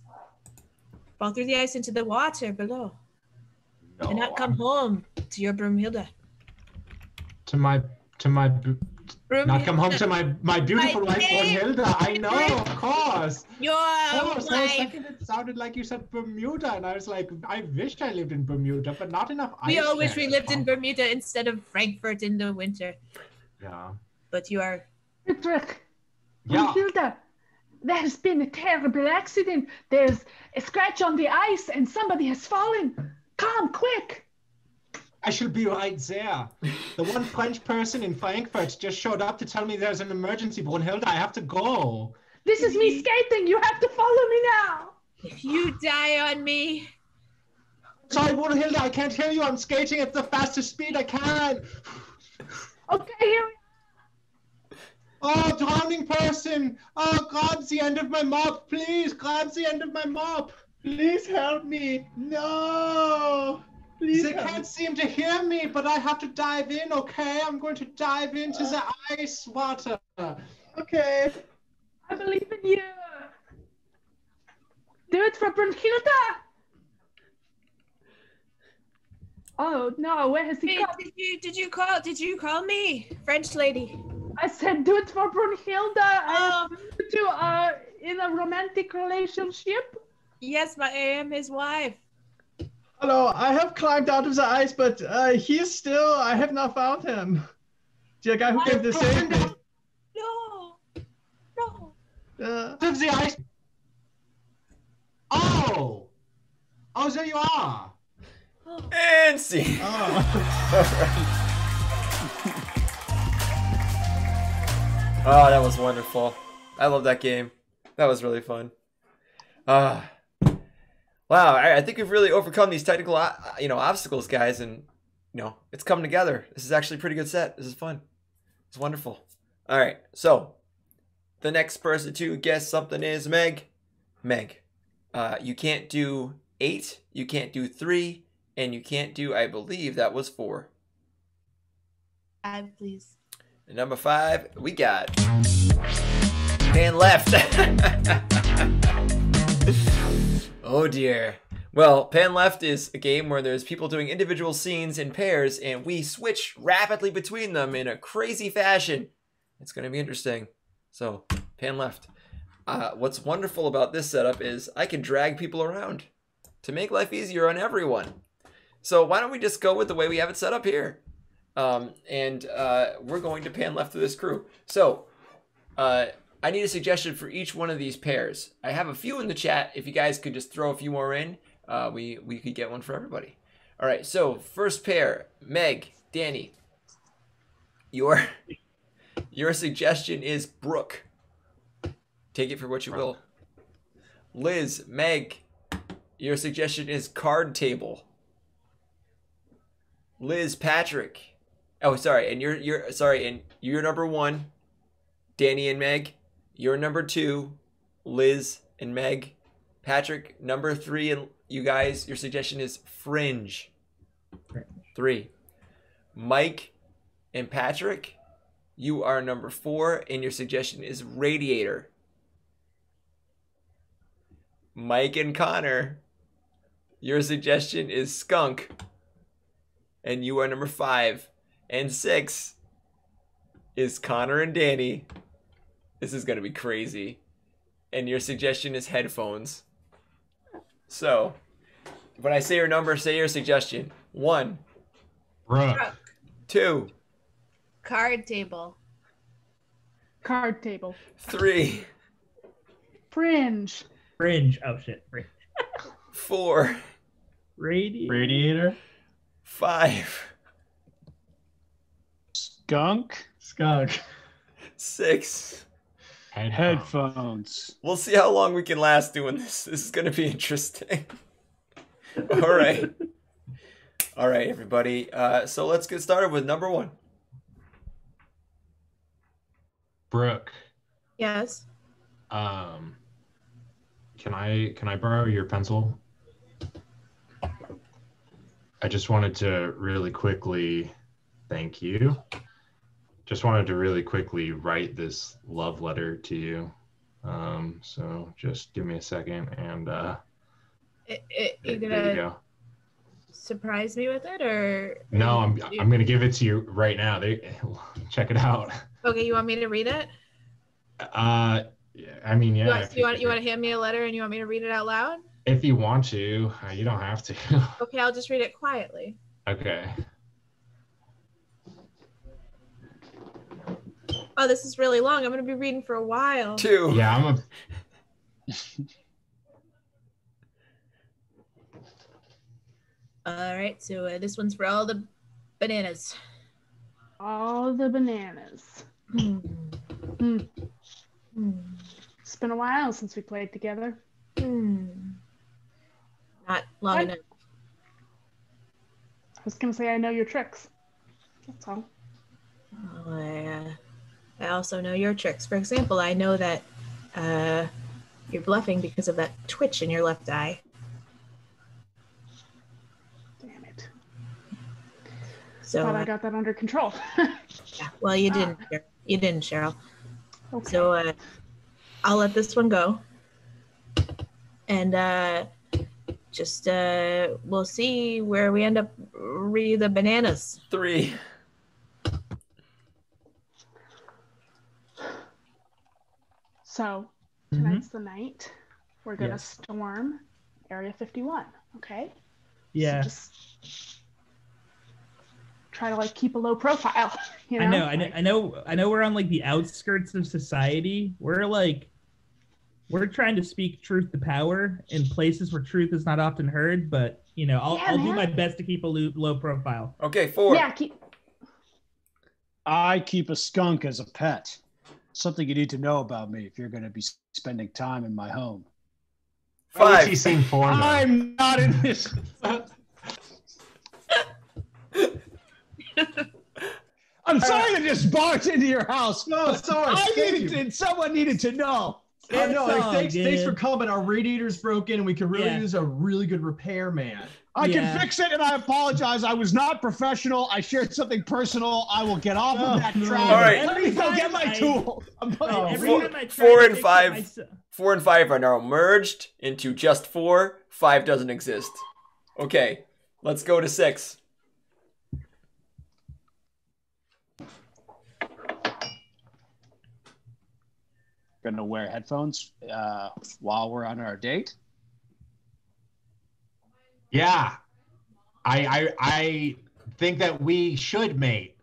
Fall through the ice into the water below. No, And not come home to your Broomhilda. to my Not come home to my beautiful My wife, name- Brunhilde. I know, of course. Your For a wife. second, it sounded like you said Bermuda, and I was like, I wish I lived in Bermuda, but not enough ice. We all wish we there. lived in Bermuda instead of Frankfurt in the winter. Yeah. But you are. Friedrich, Yeah. Brunhilde, there has been a terrible accident. There's a scratch on the ice and somebody has fallen. Come, quick. I shall be right there. The one French person in Frankfurt just showed up to tell me there's an emergency, Brunhilde. I have to go. This is me skating. You have to follow me now. If you die on me. Sorry, Brunhilde, I can't hear you. I'm skating at the fastest speed I can. Okay, here we Oh, drowning person. Oh, grab the end of my mop, please. Grab the end of my mop. Please help me. No. Please They help can't seem to hear me, but I have to dive in, okay? I'm going to dive into the ice water. Okay. I believe in you. Do it for Brunhilde. Oh no, where has he Hey, gone? did you call me? French lady. I said do it for Brunhilde. I to in a romantic relationship. Yes, I am his wife. Hello, I have climbed out of the ice, but he is still. I have not found him. The guy who came to save me. No. No. Out of the ice. Oh. Oh, there you are. And see. Oh, that was wonderful. I love that game. That was really fun. Wow, I think we've really overcome these technical, obstacles, guys, and it's coming together. This is actually a pretty good set. This is fun. It's wonderful. All right, so the next person to guess something is Meg. Meg, you can't do 8, you can't do 3, and you can't do, I believe that was 4. 5, please. And number 5, we got Pan Left. Oh dear. Well, Pan Left is a game where there's people doing individual scenes in pairs, and we switch rapidly between them in a crazy fashion. It's going to be interesting. So, Pan Left. What's wonderful about this setup is I can drag people around to make life easier on everyone. So why don't we just go with the way we have it set up here? We're going to Pan Left to this crew. So, I need a suggestion for each one of these pairs. I have a few in the chat. If you guys could just throw a few more in, we could get one for everybody. All right, so first pair, Meg, Danny. Your suggestion is Brooke. Take it for what you will. Liz, Meg, your suggestion is card table. Liz, Patrick. Oh, sorry, and you're number 1, Danny and Meg. You're number 2, Liz and Meg. Patrick, number 3, and you guys, your suggestion is Fringe. 3. Mike and Patrick, you are number 4, and your suggestion is Radiator. Mike and Connor, your suggestion is Skunk, and you are number 5. And 6 is Connor and Danny. This is going to be crazy. And your suggestion is headphones. So, when I say your number, say your suggestion. 1. Brooke. 2. Card table. Card table. 3. Fringe. Fringe. Oh shit. Fringe. 4. Radiator. 5. Skunk. 6. Headphones. We'll see how long we can last doing this. This is going to be interesting. All right. All right, everybody. So let's get started with number 1. Brooke. Yes. Can I borrow your pencil? I just wanted to really quickly thank you. Just wanted to really quickly write this love letter to you. So just give me a second and You're there you gonna go. surprise me with it, or No, I'm gonna give it to you right now. Check it out. Okay, you want me to read it? I mean, yeah. You want to hand me a letter and you want me to read it out loud? If you want to, you don't have to. Okay, I'll just read it quietly. Okay. Oh, this is really long. I'm going to be reading for a while. 2. Yeah, I'm a. All right, so this one's for all the bananas. All the bananas. Mm. It's been a while since we played together. Not long enough. I was gonna say I know your tricks. That's all. Oh, I also know your tricks. For example, I know that you're bluffing because of that twitch in your left eye. Damn it. So Thought I got that under control. yeah, well, you didn't. You didn't, Cheryl. Okay. So I'll let this one go, and just we'll see where we end up. Re the bananas. 3. So tonight's the night. We're gonna storm Area 51. Okay. Yeah. So just try to like keep a low profile. You know. I know. We're on like the outskirts of society. We're trying to speak truth to power in places where truth is not often heard. But you know, I'll do my best to keep a low profile. Okay, 4. Yeah. I keep a skunk as a pet. Something you need to know about me if you're going to be spending time in my home. 5. She's saying 4. I'm not in this. I'm sorry to just barge into your house. No, sorry. Someone needed to know. Thanks for coming. Our radiator's broken and we could really use a really good repairman. I can fix it, and I apologize. I was not professional. I shared something personal. I will get off of that track. All right. Let me go get my tool. 4 and 5. 4 and 5 are now merged into just 4. 5 doesn't exist. Okay, let's go to 6. Gonna wear headphones while we're on our date. Yeah, I think that we should mate.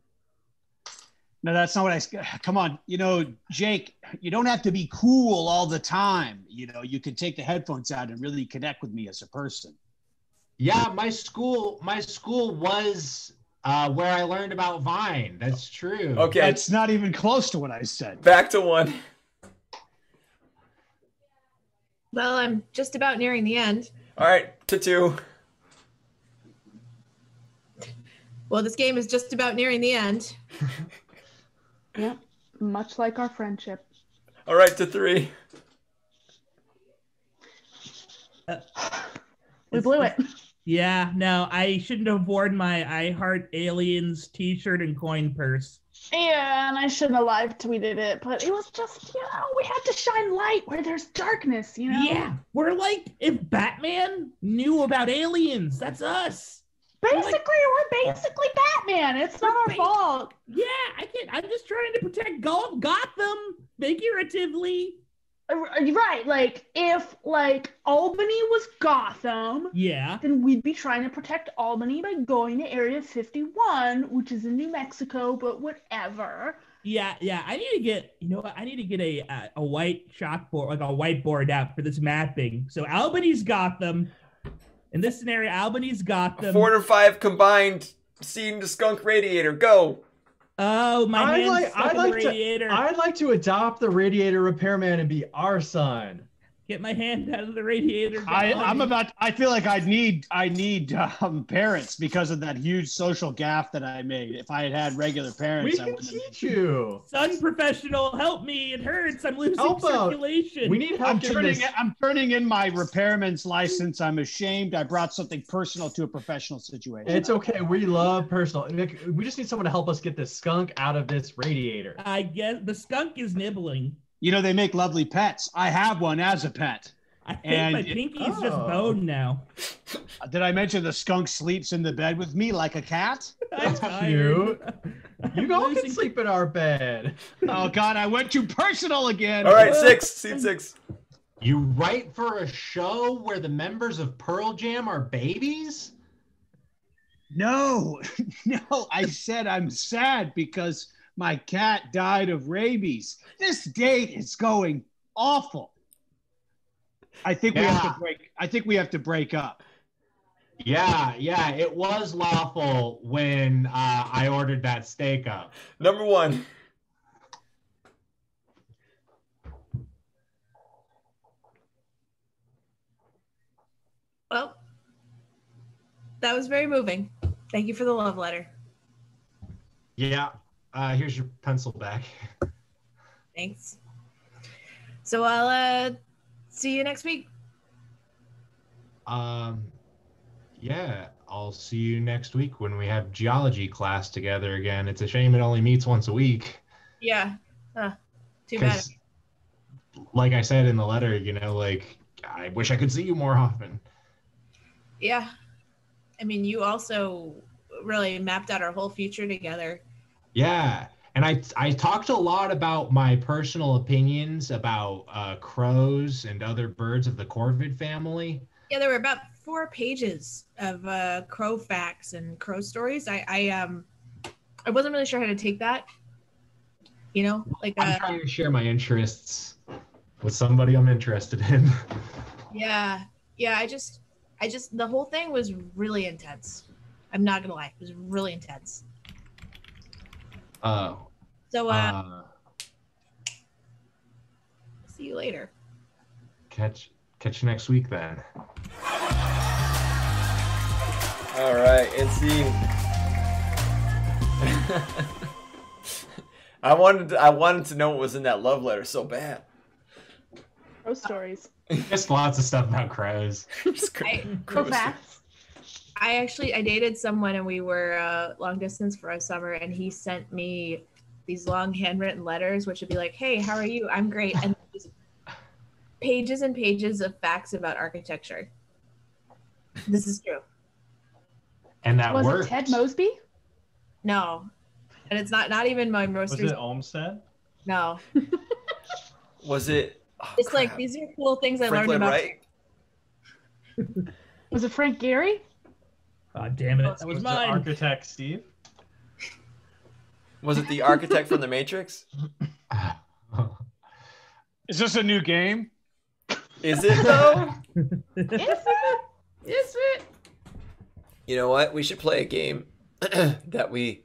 No, that's not what I. Come on, you know, Jake. You don't have to be cool all the time. You know, you can take the headphones out and really connect with me as a person. Yeah, my school was where I learned about Vine. That's true. Okay, that's not even close to what I said. Back to 1. Well, I'm just about nearing the end. All right, to 2. Well, this game is just about nearing the end. Yeah, much like our friendship. All right, to 3. We blew it. Yeah, no, I shouldn't have worn my I Heart Aliens t-shirt and coin purse. Yeah, and I shouldn't have live tweeted it, but it was just, you know, we had to shine light where there's darkness, you know? Yeah, we're like, if Batman knew about aliens, that's us. Basically, we're basically Batman. It's not our fault. Yeah, I'm just trying to protect Gotham, figuratively. Right, like, if, like, Albany was Gotham, then we'd be trying to protect Albany by going to Area 51, which is in New Mexico, but whatever. Yeah, I need to get, you know what, I need to get a white chalkboard, like a whiteboard out for this mapping. So Albany's Gotham. In this scenario, Albany's Gotham. 4 and 5 combined. Seeing the skunk radiator. Go. Oh, my hand's stuck in the radiator. I'd like to adopt the radiator repairman and be our son. Get my hand out of the radiator. I feel like I need parents because of that huge social gaffe that I made. If I had regular parents, we can teach you. Son professional, help me. It hurts. I'm losing circulation. We need help. I'm turning in my repairman's license. I'm ashamed. I brought something personal to a professional situation. It's okay. We love personal. We just need someone to help us get this skunk out of this radiator. I guess the skunk is nibbling. You know, they make lovely pets. I have one as a pet. I think my pinky's just bone now. Did I mention the skunk sleeps in the bed with me like a cat? That's cute. You all can sleep in our bed. Oh God, I went too personal again. All right, scene 6. You write for a show where the members of Pearl Jam are babies? No, no, I said I'm sad because my cat died of rabies. This date is going awful. I think we have to break up. Yeah, it was lawful when I ordered that steak up. Number 1. Well, that was very moving. Thank you for the love letter. Yeah, here's your pencil back. Thanks. So I'll see you next week. Yeah, I'll see you next week when we have geology class together again. It's a shame it only meets once a week. Yeah. Too bad. Like I said in the letter, like, I wish I could see you more often. Yeah. I mean, you also really mapped out our whole future together. Yeah. And I talked a lot about my personal opinions about crows and other birds of the corvid family. Yeah, there were about 4 pages of crow facts and crow stories. I wasn't really sure how to take that. Like I'm trying to share my interests with somebody I'm interested in. Yeah. I just the whole thing was really intense. I'm not gonna lie, it was really intense. Oh. So see you later. Catch you next week then. All right, and see. I wanted to know what was in that love letter so bad. Crow stories. Just lots of stuff about crows. Crow facts. I dated someone and we were long distance for a summer, and he sent me these long handwritten letters, which would be like, "Hey, how are you? I'm great," and just pages and pages of facts about architecture. This is true. And that was worked. it Ted Mosby? No, and it's not even my most. Was it Olmsted? No. Was it? Oh, it's crap. like these are cool things I Franklin learned about. Wright? Was it Frank Gehry? God damn it! That was mine. Architect Steve. Was it the architect from The Matrix? Is this a new game? Is it though? Is it? You know what? We should play a game that we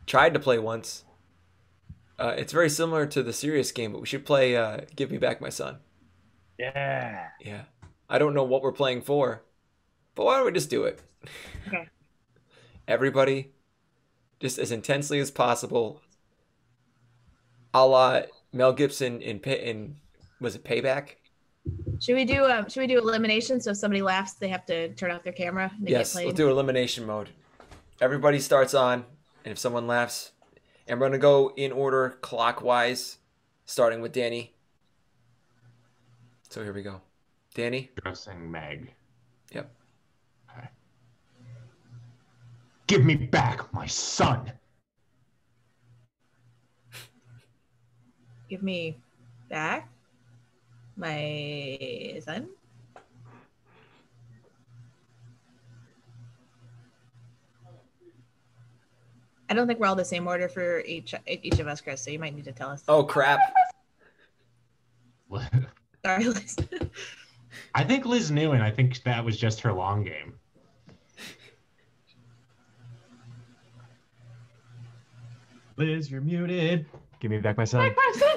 tried to play once. It's very similar to the serious game, but we should play Give Me Back My Son. Yeah. Yeah. I don't know what we're playing for, but why don't we just do it? Okay. Everybody, just as intensely as possible, a la Mel Gibson in was it Payback? Should we do elimination? So if somebody laughs, they have to turn off their camera. And they Yes, get played? let's do elimination mode. Everybody starts on, and if someone laughs, and we're gonna go in order clockwise, starting with Danny. So here we go. Danny? Dressing Meg. Yep. Okay. Give me back my son. Give me back my son. I don't think we're all the same order for each of us, Chris. So you might need to tell us. Oh crap! Sorry, Liz. I think Liz knew, and I think that was just her long game. Liz, you're muted. Give me back my son. My person.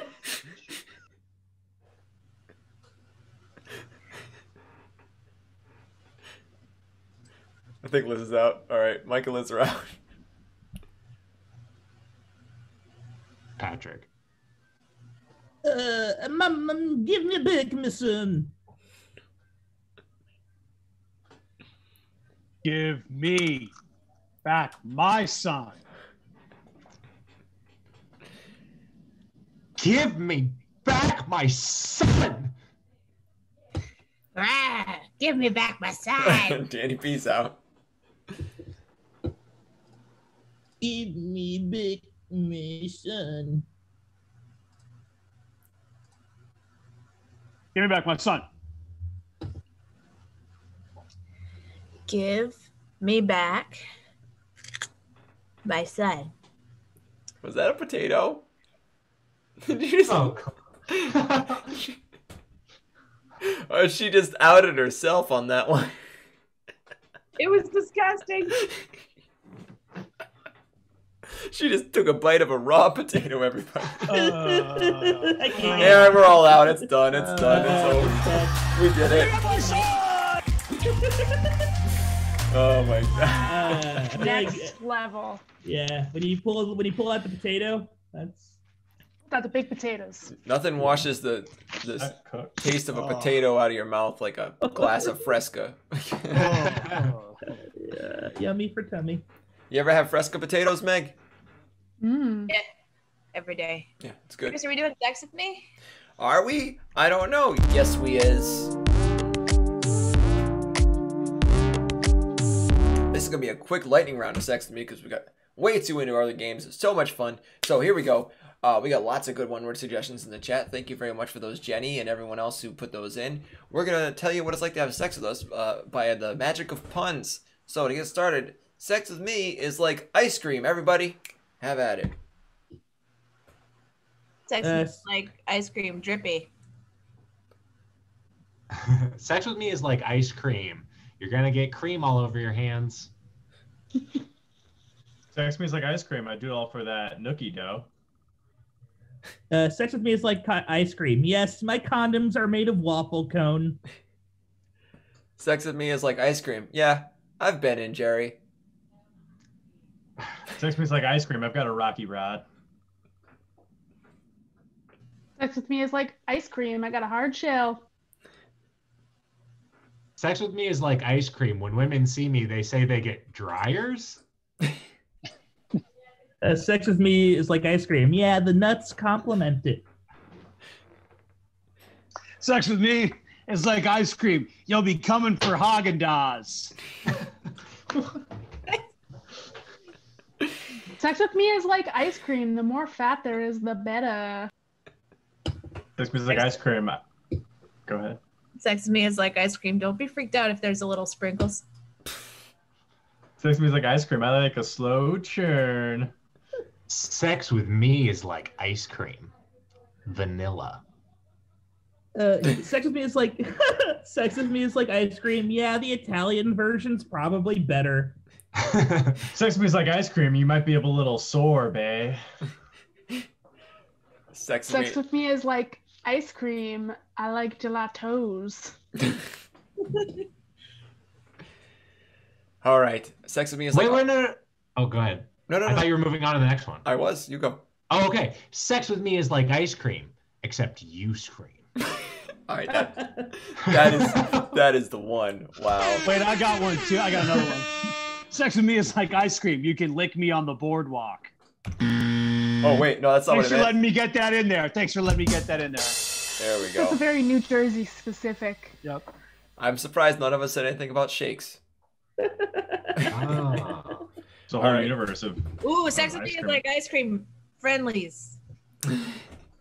I think Liz is out. All right, Mike and Liz are out. Patrick. Mom, give me back my son. Give me back my son. Give me back my son. Give me back my son. Danny P's out. Give me back my son. Give me back my son. Give me back my son. Was that a potato? Did you just... Oh, Or she just outed herself on that one. It was disgusting. She just took a bite of a raw potato, everybody. I can't. Yeah, we're all out. It's done. It's done. It's over. We did it. Oh my god. Next level. Yeah, when you pull out the potato, that's Got the big potatoes. Nothing washes the taste of a potato out of your mouth like a glass of Fresca. yeah, yummy for tummy. You ever have Fresca potatoes, Meg? Mm. Yeah, every day. Yeah, it's good. Chris, are we doing sex with me? Are we? I don't know. Yes, we is. This is gonna be a quick lightning round of sex with me because we got way too into our other games. It's so much fun. So here we go. We got lots of good one-word suggestions in the chat. Thank you very much for those, Jenny, and everyone else who put those in. We're going to tell you what it's like to have sex with us by the magic of puns. So to get started, sex with me is like ice cream. Everybody, have at it. Sex is like ice cream, drippy. Sex with me is like ice cream. You're going to get cream all over your hands. Sex with me is like ice cream. I do it all for that nookie dough. Sex with me is like ice cream. Yes, my condoms are made of waffle cone. Sex with me is like ice cream. Yeah, I've been in, Jerry. Sex with me is like ice cream. I've got a rocky rod. Sex with me is like ice cream. I got a hard shell. Sex with me is like ice cream. When women see me, they say they get dryers. Sex with me is like ice cream. Yeah, the nuts complement it. Sex with me is like ice cream. You'll be coming for Haagen-Dazs. Sex with me is like ice cream. The more fat there is, the better. Sex with me is like ice cream. Go ahead. Sex with me is like ice cream. Don't be freaked out if there's a little sprinkles. Sex with me is like ice cream. I like a slow churn. Sex with me is like ice cream. Vanilla. Sex with me is like sex with me is like ice cream. Yeah, the Italian version's probably better. Sex with me is like ice cream. You might be a little sore, babe. Sex with me is like ice cream. I like gelatos. All right. Sex with me is wait, no. Oh, go ahead. No. I thought you were moving on to the next one. I was. You go. Oh, okay. Sex with me is like ice cream, except you scream. All right. That is the one. Wow. Wait, I got one too. I got another one. Sex with me is like ice cream. You can lick me on the boardwalk. Oh, wait. No, that's not Thanks what for I letting me get that in there. There we go. That's a very New Jersey specific. Yep. I'm surprised none of us said anything about shakes. Oh. It's a whole universe of. Ooh, sex with me is like ice cream. Friendlies. Sex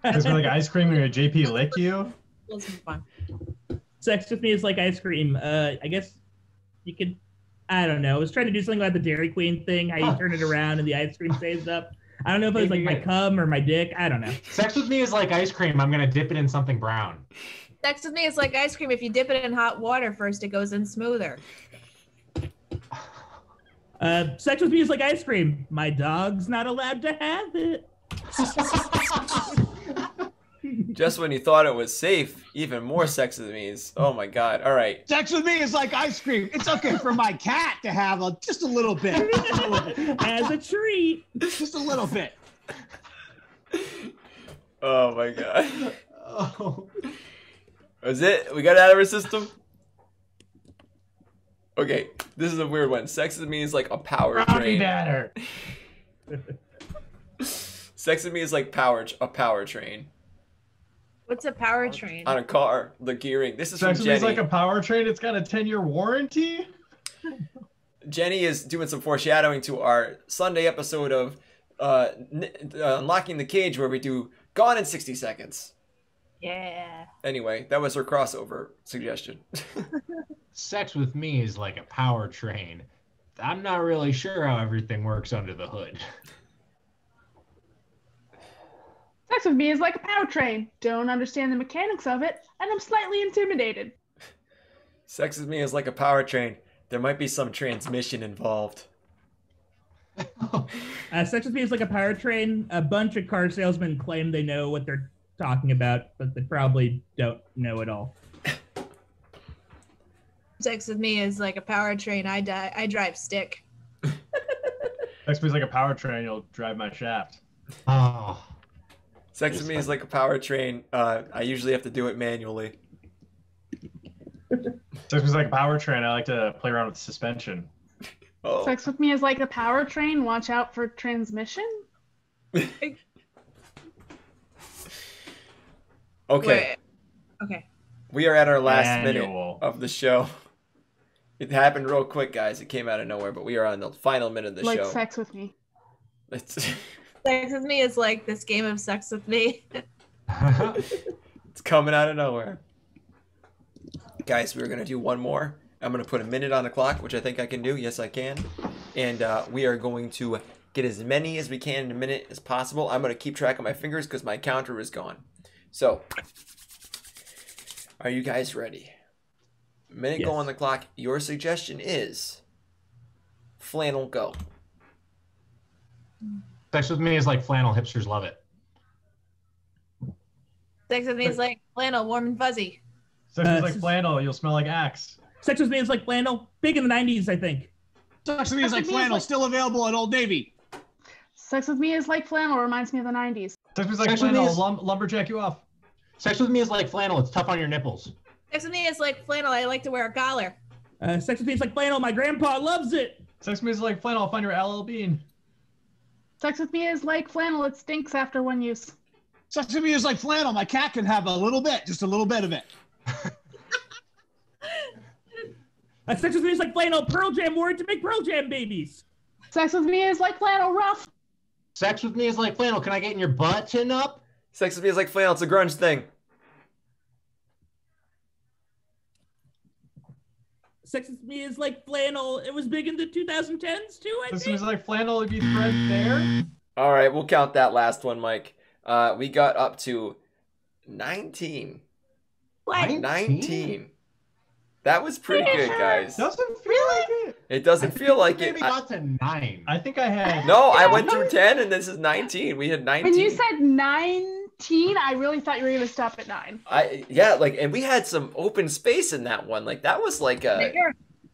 with me like ice cream when your JP lick you. Those are fun. Sex with me is like ice cream. I guess you could. I don't know. I was trying to do something about the Dairy Queen thing. How you turn it around and the ice cream stays up. I don't know if it was like my cum or my dick. I don't know. Sex with me is like ice cream. I'm gonna dip it in something brown. Sex with me is like ice cream. If you dip it in hot water first, it goes in smoother. Sex with me is like ice cream. My dog's not allowed to have it. Just when you thought it was safe, even more sex with me is. Oh my god! All right. Sex with me is like ice cream. It's okay for my cat to have just a little bit. As a treat. Just a little bit. Oh my god. Oh. Was it? We got it out of our system? Okay, this is a weird one. Sex with me is like a power train. Batter. Sex with me is like a power train. What's a power train? On a car, the gearing. This is Sex from with me is Jenny. like a power train. It's got a 10-year warranty. Jenny is doing some foreshadowing to our Sunday episode of Unlocking the Cage, where we do Gone in 60 Seconds. Yeah. Anyway, that was her crossover suggestion. Sex with me is like a power train. I'm not really sure how everything works under the hood. Sex with me is like a power train. Don't understand the mechanics of it, and I'm slightly intimidated. Sex with me is like a power train. There might be some transmission involved. Sex with me is like a power train. A bunch of car salesmen claim they know what they're talking about, but they probably don't know it all. Sex with me is like a power train. I drive stick. Sex with me is like a power train. You'll drive my shaft. Oh. Sex with me is like a power train. I usually have to do it manually. Sex with me is like a power train. I like to play around with suspension. Oh. Sex with me is like a power train. Watch out for transmission. Okay. Wait. Okay. We are at our last Annual. minute of the show. It happened real quick, guys. It came out of nowhere, but we are on the final minute of the Like show. sex with me. Sex with me is like this game of sex with me. It's coming out of nowhere. Guys, we're going to do one more. I'm going to put a minute on the clock, which I think I can do. Yes, I can. And we are going to get as many as we can in a minute as possible. I'm going to keep track of my fingers because my counter is gone. So, are you guys ready? Minute Yes. go on the clock. Your suggestion is flannel go. Sex with me is like flannel. Hipsters love it. Sex with me is like flannel, warm and fuzzy. Sex with me is like flannel. You'll smell like Axe. Sex with me is like flannel. Big in the 90s, I think. Sex with me is like Sex with me is flannel, like- still available at Old Navy. Sex with me is like flannel. Reminds me of the 90s. Sex with me is like Sex with me flannel. is- Lumberjack you off. Sex with me is like flannel. It's tough on your nipples. Sex with me is like flannel. I like to wear a collar. Sex with me is like flannel. My grandpa loves it. Sex with me is like flannel. I'll find your LL Bean. Sex with me is like flannel. It stinks after one use. Sex with me is like flannel. My cat can have a little bit, just a little bit of it. Sex with me is like flannel. Pearl Jam wore it to make Pearl Jam babies. Sex with me is like flannel rough. Sex with me is like flannel. Can I get in your butt, chin up? Sex with me is like flannel. It's a grunge thing. Sex with me is like flannel. It was big in the 2010s too, I Sex with me think. is like flannel. It'd be threadbare. All right, we'll count that last one, Mike. We got up to 19. What? 19. That was pretty good, guys. Doesn't feel like it. It doesn't feel like it. Maybe got to 9. I think I had. No, I went through 10 and this is 19. We had 19. When you said 19, I really thought you were going to stop at 9. And we had some open space in that one. Like that was like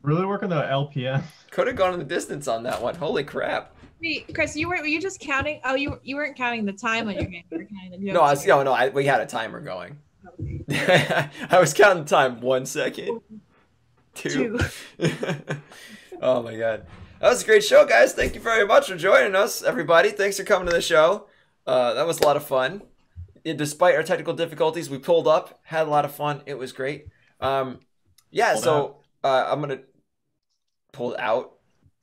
Really working the LPM. could have gone in the distance on that one. Holy crap. Wait, Chris, were you just counting? Oh, you weren't counting the time on your game. You were counting the No, we had a timer going. I was counting the time. 1 second. 2. Oh my god. That was a great show, guys. Thank you very much for joining us, everybody. Thanks for coming to the show. That was a lot of fun. Despite our technical difficulties, we pulled up, had a lot of fun. It was great. I'm gonna pull out,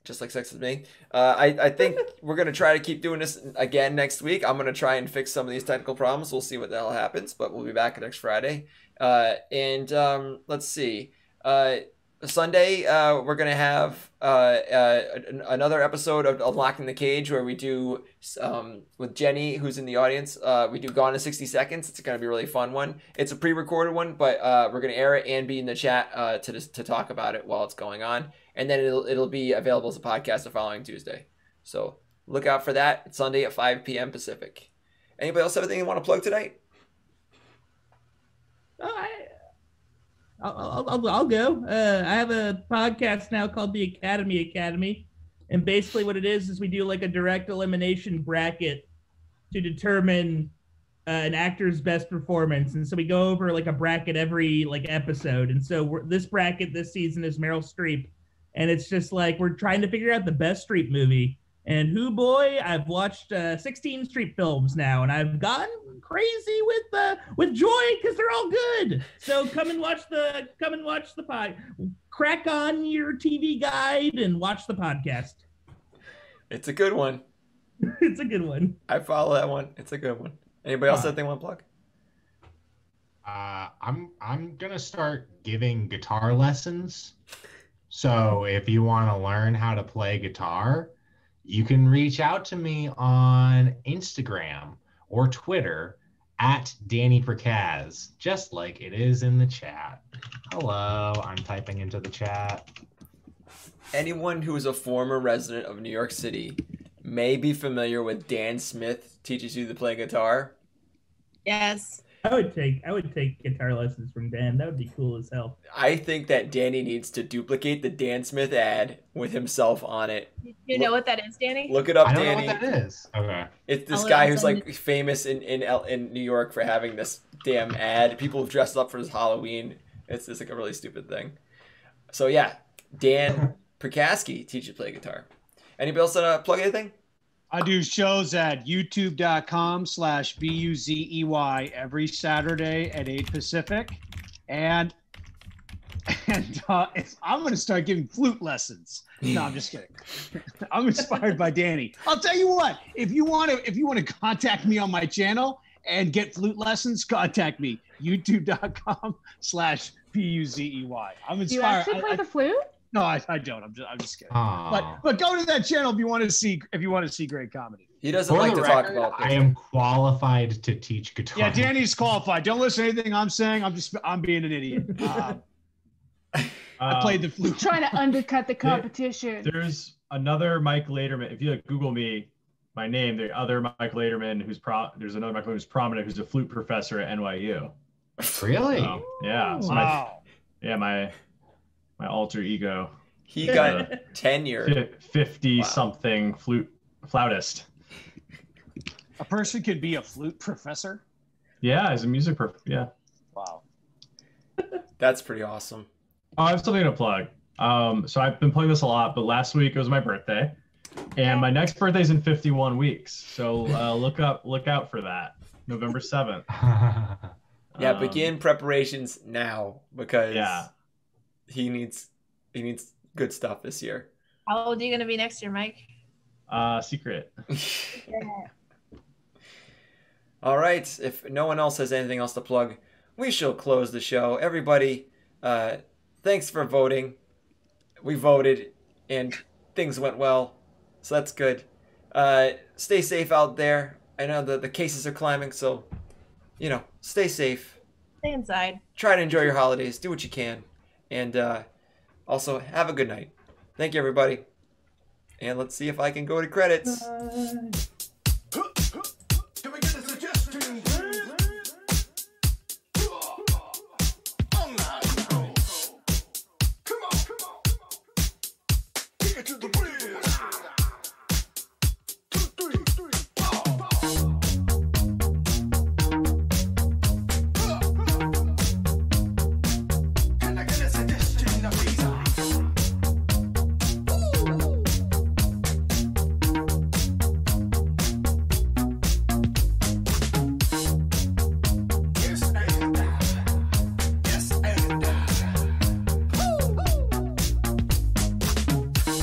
just like Sex with Me. I think we're gonna try to keep doing this again next week. I'm gonna try and fix some of these technical problems. We'll see what the hell happens, but we'll be back next Friday. Let's see. Sunday, we're gonna have another episode of Unlocking the Cage where we do with Jenny, who's in the audience. We do Gone in 60 Seconds. It's gonna be a really fun one. It's a pre-recorded one, but we're gonna air it and be in the chat to talk about it while it's going on, and then it'll be available as a podcast the following Tuesday. So look out for that. It's Sunday at 5 p.m. Pacific. Anybody else have anything you want to plug tonight? I'll go. I have a podcast now called the Academy, and basically what it is we do like a direct elimination bracket to determine an actor's best performance, and so we go over like a bracket every like episode, and so this bracket this season is Meryl Streep, and it's just like we're trying to figure out the best Streep movie. And boy, I've watched 16 Streep films now, and I've gone crazy with joy because they're all good. So come and watch the pod. crack on your TV guide and watch the podcast. It's a good one. It's a good one. I follow that one. It's a good one. Anybody else that they want to plug? I'm gonna start giving guitar lessons. So if you want to learn how to play guitar, you can reach out to me on Instagram or Twitter at Danny Prokaz, just like it is in the chat. Hello, I'm typing into the chat. Anyone who is a former resident of New York City may be familiar with Dan Smith teaches you to play guitar. Yes. I would take guitar lessons from Dan. That would be cool as hell. I think that Danny needs to duplicate the Dan Smith ad with himself on it. You know what that is, Danny? Look it up, I don't Danny. know what that is. Okay. It's this guy who's like famous in New York for having this damn ad. People have dressed up for his Halloween. It's just like a really stupid thing. So yeah, Dan Prokaz teaches you to play guitar. Anybody else plug anything? I do shows at youtube.com/BUZEY every Saturday at 8 Pacific. And I'm going to start giving flute lessons. No, I'm just kidding. I'm inspired by Danny. I'll tell you what, if you want to contact me on my channel and get flute lessons, contact me. youtube.com/BUZEY. I'm inspired. Do you actually play the flute? No, I don't. I'm just kidding. But go to that channel if you want to see great comedy. He doesn't like to talk about I am qualified to teach guitar. Yeah, Danny's qualified. Don't listen to anything I'm saying. I'm being an idiot. I played the flute. He's trying to undercut the competition. There's another Mike Laderman. If you Google me, my name, the other Mike Laderman there's another Mike Laderman who's prominent, who's a flute professor at NYU. Really? Yeah. So wow. My alter ego. He got tenure. 50-something flautist. A person could be a flute professor? Yeah, as a music yeah. Wow. That's pretty awesome. I have something to plug. So I've been playing this a lot, but last week it was my birthday. And my next birthday is in 51 weeks. So look out for that. November 7th. Yeah, begin preparations now because he needs good stuff this year. How old are you going to be next year, Mike? Secret. All right. If no one else has anything else to plug, we shall close the show. Everybody, thanks for voting. We voted and things went well. So that's good. Stay safe out there. I know the cases are climbing, so, stay safe. Stay inside. Try to enjoy your holidays. Do what you can. And also, have a good night. Thank you, everybody. And let's see if I can go to credits. Can we get a suggestion, please? Come on. Take it to the bridge. 2, 3, 4. Can I get a suggestion, please?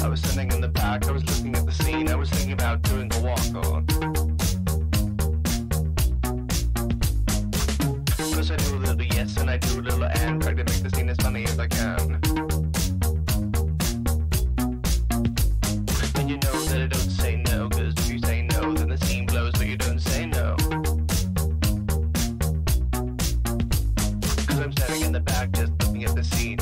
I was sitting in the back, I was looking at the scene, I was thinking about doing a walk-on. Cause I do a little yes and I do a little and, try to make the scene as funny as I can. And you know that I don't say no, cause if you say no, then the scene blows, but you don't say no. Cause I'm standing in the back just looking at the scene,